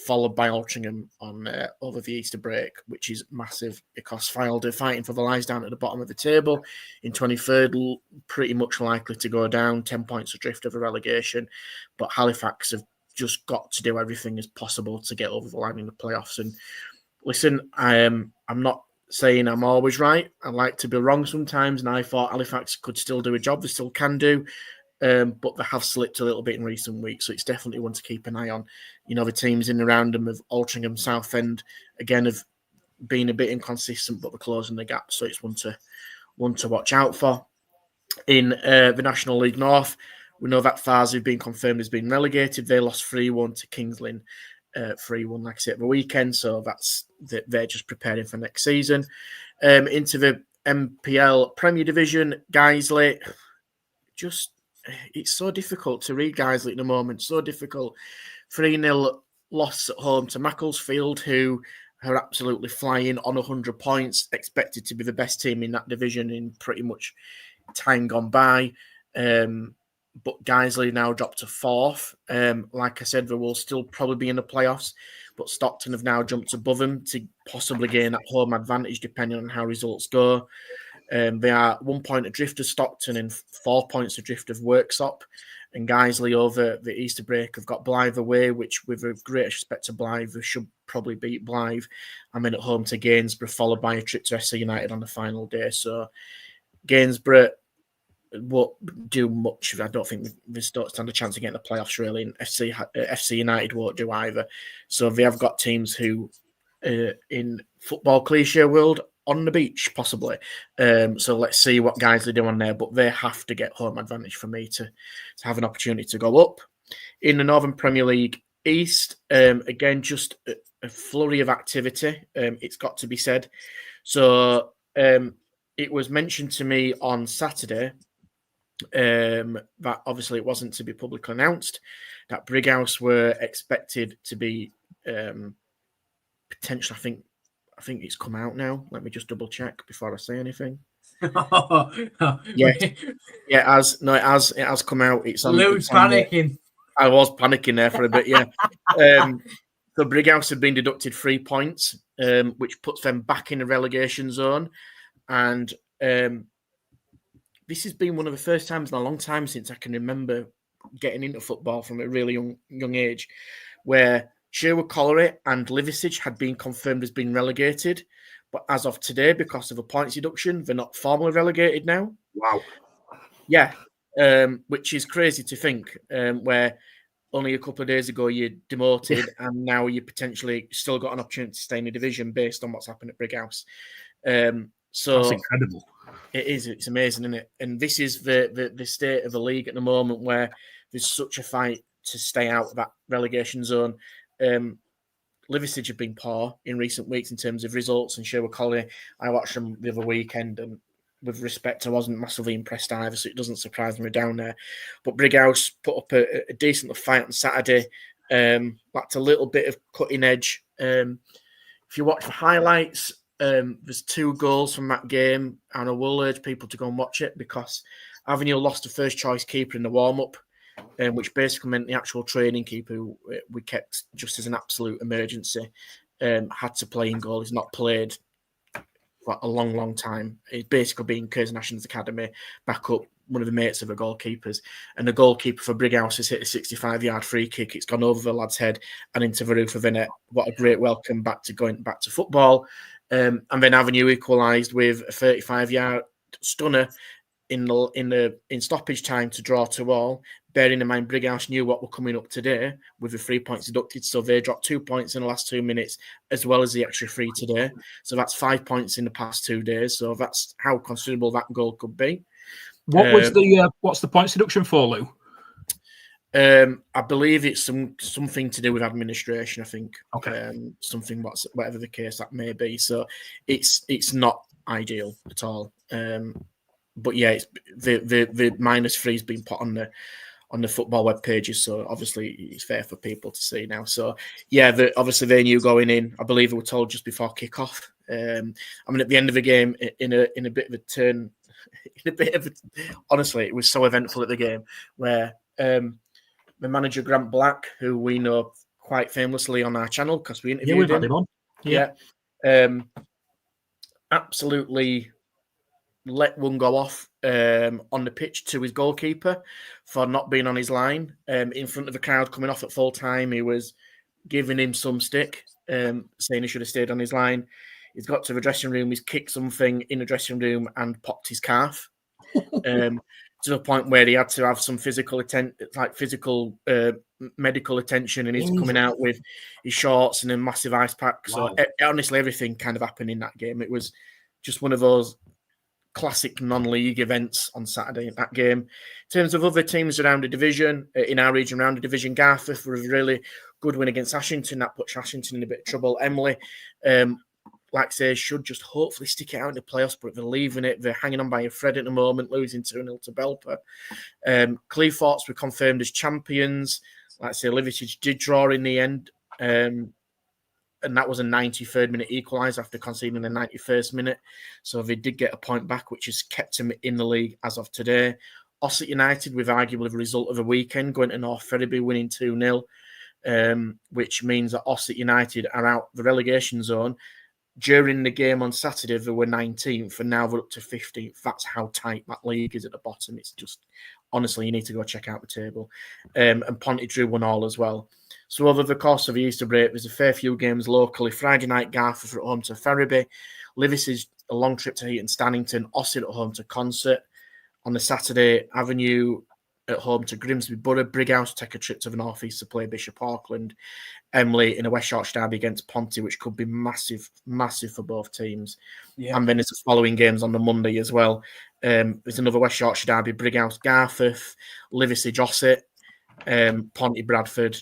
followed by Altrincham on over the Easter break, which is massive because Fylde are fighting for the lies down at the bottom of the table in 23rd, pretty much likely to go down, 10 points adrift of a relegation. But Halifax have just got to do everything as possible to get over the line in the playoffs. And listen, I'm not saying I'm always right. I like to be wrong sometimes, and I thought Halifax could still do a job. They still can do. But they have slipped a little bit in recent weeks, so it's definitely one to keep an eye on. You know, the teams in and around them of Altrincham, Southend, again, have been a bit inconsistent, but they're closing the gap, so it's one to watch out for. In the National League North, we know that Farsley have been confirmed as being relegated. They lost 3-1 to Kings Lynn, 3-1, like I said, the weekend, so they're just preparing for next season. Into the MPL Premier Division, Guiseley, it's so difficult to read Guiseley at the moment. So difficult. 3-0 loss at home to Macclesfield, who are absolutely flying on 100 points, expected to be the best team in that division in pretty much time gone by. But Guiseley now dropped to 4th. Like I said, they will still probably be in the playoffs, but Stockton have now jumped above them to possibly gain that home advantage depending on how results go. They are 1 point adrift of Stockton and 4 points adrift of Worksop. And Guiseley over the Easter break have got Blythe away, which with a great respect to Blythe, they should probably beat Blythe. I'm in at home to Gainsborough, followed by a trip to SC United on the final day. So Gainsborough won't do much. I don't think they don't stand a chance of getting the playoffs, really. And FC United won't do either. So they have got teams who, in football cliche world, on the beach, possibly. So let's see what guys they do on there. But they have to get home advantage for me to have an opportunity to go up. In the Northern Premier League East, again, just a flurry of activity. It's got to be said. So it was mentioned to me on Saturday that obviously it wasn't to be publicly announced, that Brighouse were expected to be potentially, I think it's come out now. Let me just double check before I say anything. It has come out. It's on. Lou's panicking. I was panicking there for a bit, yeah. So Brighouse have been deducted 3 points, which puts them back in the relegation zone. And this has been one of the first times in a long time since I can remember getting into football from a really young age, where Sherwood Colliery and Liversidge had been confirmed as being relegated. But as of today, because of a points deduction, they're not formally relegated now. Wow. Yeah, which is crazy to think, where only a couple of days ago you're demoted and now you potentially still got an opportunity to stay in the division based on what's happened at Brighouse. So that's incredible. It is. It's amazing, isn't it? And this is the state of the league at the moment, where there's such a fight to stay out of that relegation zone. Liverpool have been poor in recent weeks in terms of results, and Sherwood Colley, I watched them the other weekend, and with respect, I wasn't massively impressed either, so it doesn't surprise me down there. But Brighouse put up a decent fight on Saturday, lacked a little bit of cutting edge. If you watch the highlights, there's 2 goals from that game, and I will urge people to go and watch it, because Avenue lost the first choice keeper in the warm-up, which basically meant the actual training keeper, who we kept just as an absolute emergency, had to play in goal. He's not played for a long, long time. He's basically been Curzon Ashton's academy, back up one of the mates of the goalkeepers. And the goalkeeper for Brighouse has hit a 65-yard free kick. It's gone over the lad's head and into the roof of the net. What a great welcome back to going back to football. And then Avenue equalised with a 35-yard stunner in stoppage time to draw 2-2. Bearing in mind, Brighouse knew what were coming up today with the 3 points deducted, so they dropped 2 points in the last 2 minutes, as well as the extra 3 today. So that's 5 points in the past 2 days. So that's how considerable that goal could be. What's the points deduction for, Lou? I believe it's something to do with administration. I think something whatever the case that may be. So it's not ideal at all. But yeah, it's the -3's been put on the football web pages, so obviously it's fair for people to see now. So yeah, obviously they knew going in. I believe they were told just before kick-off. I mean, at the end of the game, in a bit of a turn, honestly, it was so eventful at the game where the manager Grant Black, who we know quite famously on our channel because we interviewed him. Yeah. Absolutely let one go off on the pitch to his goalkeeper for not being on his line in front of the crowd coming off at full time. He was giving him some stick, saying he should have stayed on his line. He's got to the dressing room, he's kicked something in the dressing room and popped his calf to the point where he had to have some medical attention, and he's coming out with his shorts and a massive ice pack. Wow. So honestly, everything kind of happened in that game. It was just one of those classic non-league events on Saturday in that game. In terms of other teams around the division, in our region around the division, Gareth were a really good win against Ashington. That puts Ashington in a bit of trouble. Emily, like I say, should just hopefully stick it out in the playoffs, but they're leaving it. They're hanging on by a thread at the moment, losing 2-0 to Belper. Cleethorpes were confirmed as champions. Like I say, Liverpool did draw in the end. And that was a 93rd minute equaliser after conceding the 91st minute. So they did get a point back, which has kept them in the league as of today. Ossett United, with arguably the result of the weekend, going to North Ferriby, winning 2-0, which means that Ossett United are out the relegation zone. During the game on Saturday, they were 19th, and now they're up to 15th. That's how tight that league is at the bottom. It's just, honestly, you need to go check out the table. And Ponty drew 1-1 as well. So over the course of the Easter break, there's a fair few games locally. Friday night, Gareth at home to Ferriby. Liverpool's a long trip to Heaton Stannington. Ossett at home to Concert. On the Saturday, Avenue at home to Grimsby Borough. Brighouse take a trip to the North East to play Bishop Auckland. Emily in a West Yorkshire derby against Ponty, which could be massive, massive for both teams. Yeah. And then there's the following games on the Monday as well. There's another West Yorkshire derby, Brighouse Gareth, Liverpool Ossett, Ponty Bradford.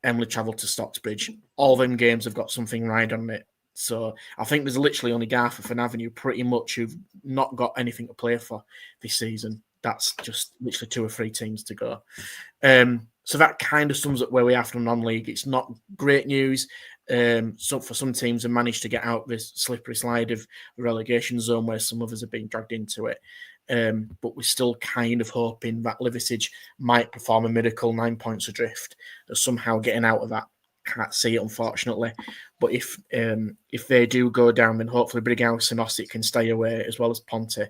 Emily travelled to Stocksbridge. All them games have got something right on it. So I think there's literally only Gareth and Avenue pretty much who've not got anything to play for this season. That's just literally 2 or 3 teams to go. So that kind of sums up where we are from non-league. It's not great news. So for some teams have managed to get out this slippery slide of the relegation zone where some others have been dragged into it. But we're still kind of hoping that Liverpool might perform a miracle 9 points adrift. They're somehow getting out of that. Can't see it, unfortunately. But if they do go down, then hopefully Brighouse and Ossett can stay away, as well as Ponty,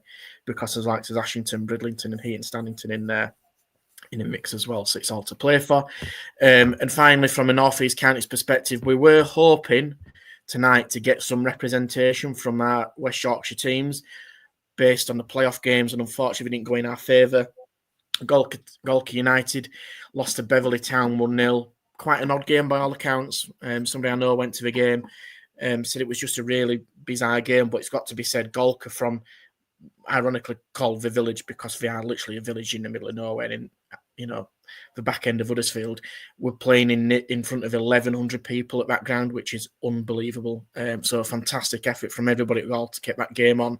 because there's Ashington, Bridlington and Heaton Stannington in there in a mix as well. So it's all to play for. And finally, from a North East Counties perspective, we were hoping tonight to get some representation from our West Yorkshire teams based on the playoff games, and unfortunately we didn't go in our favour. Galka United lost to Beverley Town 1-0. Quite an odd game by all accounts. Somebody I know went to the game, said it was just a really bizarre game, but it's got to be said, Galka from ironically called the village because they are literally a village in the middle of nowhere in, the back end of Huddersfield. We're playing in front of 1,100 people at that ground, which is unbelievable. So a fantastic effort from everybody involved to keep that game on,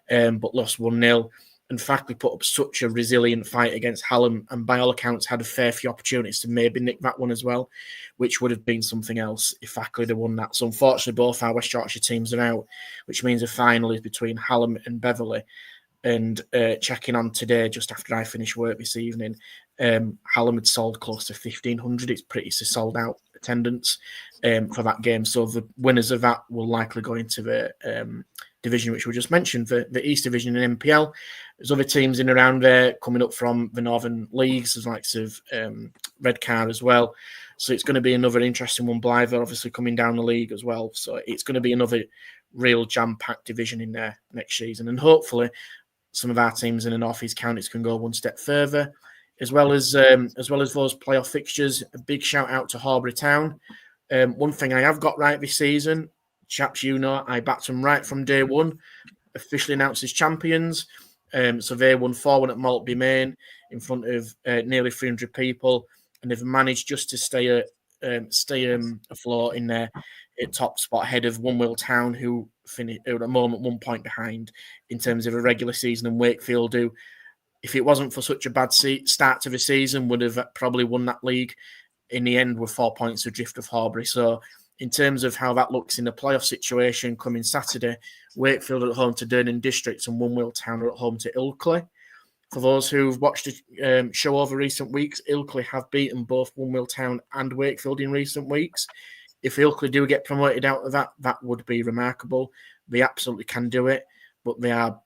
but lost 1-0. And Fackley put up such a resilient fight against Hallam, and by all accounts had a fair few opportunities to maybe nick that one as well, which would have been something else if Fackley had won that. So unfortunately, both our West Yorkshire teams are out, which means the final is between Hallam and Beverley. And checking on today, just after I finished work this evening, Hallam had sold close to 1,500. It's pretty sold out attendance for that game. So the winners of that will likely go into the division which we just mentioned, the East Division in NPL. There's other teams in around there coming up from the Northern Leagues, there's likes of Redcar as well. So it's going to be another interesting one. Blythe obviously coming down the league as well. So it's going to be another real jam-packed division in there next season. And hopefully some of our teams in the North East counties can go one step further, as well as those playoff fixtures. A big shout out to Horbury Town. One thing I have got right this season, chaps, I backed them right from day one. Officially announced as champions. So they won 4-1 at Maltby Main in front of nearly 300 people, and they've managed just to stay afloat in their top spot ahead of One Town, who finished at the moment 1 point behind in terms of a regular season, and Wakefield, who, if it wasn't for such a bad start to the season, would have probably won that league. In the end, with 4 points adrift of Horbury. So in terms of how that looks in the playoff situation coming Saturday, Wakefield are at home to Durning Districts and One Town are at home to Ilkley. For those who've watched the show over recent weeks, Ilkley have beaten both One Town and Wakefield in recent weeks. If Ilkley do get promoted out of that, that would be remarkable. They absolutely can do it, but they are,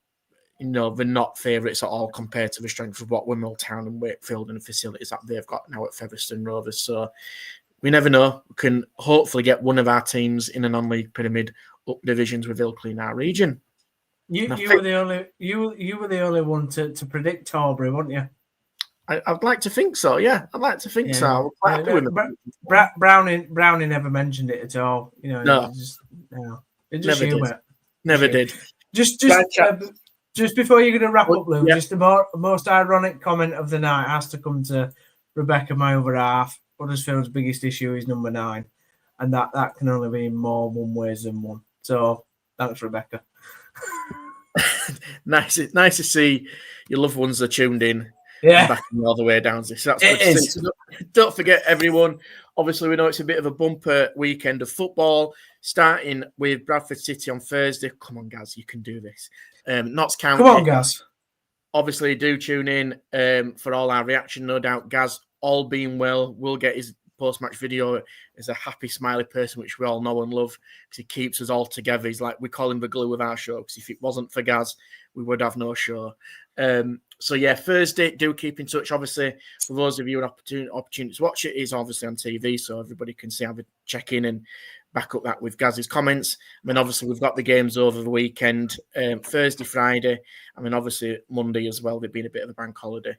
they're not favourites at all compared to the strength of what Wimble Town and Wakefield and the facilities that they've got now at Featherstone Rovers. So we never know. We can hopefully get one of our teams in a non-league pyramid up divisions with Ilkley in our region. You were the only one to predict Horbury, weren't you? I'd like to think so. Yeah, I'd like to think so. I'm quite happy with them. Brownie never mentioned it at all. No, it just never did. Just before you're going to wrap up, Lou, just the most ironic comment of the night has to come to Rebecca, my other half. Huddersfield's biggest issue is number 9, and that can only be more one ways than one. So thanks, Rebecca. Nice to see your loved ones are tuned in. Yeah, Backing all the way down. So that's good to see. So don't forget, everyone. Obviously, we know it's a bit of a bumper weekend of football, starting with Bradford City on Thursday. Come on, Gaz, you can do this. Notts County. Come on, Gaz. Obviously, do tune in for all our reaction. No doubt, Gaz, all being well, will get his post-match video as a happy, smiley person, which we all know and love, because he keeps us all together. He's like, we call him the glue of our show, because if it wasn't for Gaz, we would have no show. So yeah, Thursday, do keep in touch. Obviously, for those of you with opportunity to watch it, it's obviously on TV, so everybody can see, have a check in and back up that with Gaz's comments. I mean, obviously, we've got the games over the weekend, Thursday, Friday. I mean, obviously, Monday as well. They've been a bit of a bank holiday.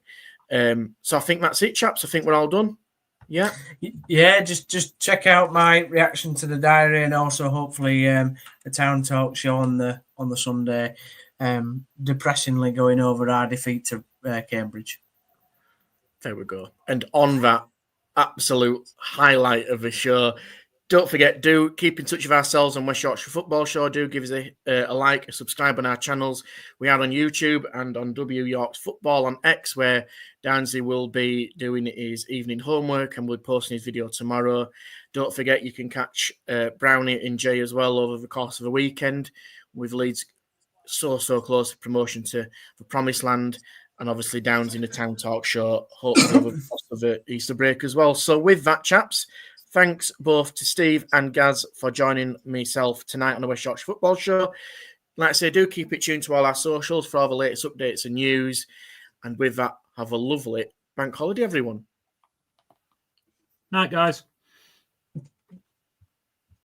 So I think that's it, chaps. I think we're all done. Yeah. Just check out my reaction to the diary, and also hopefully the Town Talk show on the Sunday. Depressingly going over our defeat to Cambridge. There we go. And on that absolute highlight of the show, don't forget, do keep in touch with ourselves on West Yorkshire Football Show. Do give us a like, a subscribe on our channels. We are on YouTube and on W Yorks Football on X, where Downesy will be doing his evening homework and will be posting his video tomorrow. Don't forget, you can catch Brownie and Jay as well over the course of the weekend, with Leeds so close to promotion to the Promised Land, and obviously Downs in the Town Talk show, hopefully over the course of the Easter break as well. So with that, chaps, thanks both to Steve and Gaz for joining myself tonight on the West Yorkshire Football Show. Like I say, do keep it tuned to all our socials for all the latest updates and news. And with that, have a lovely bank holiday, everyone. Night, guys.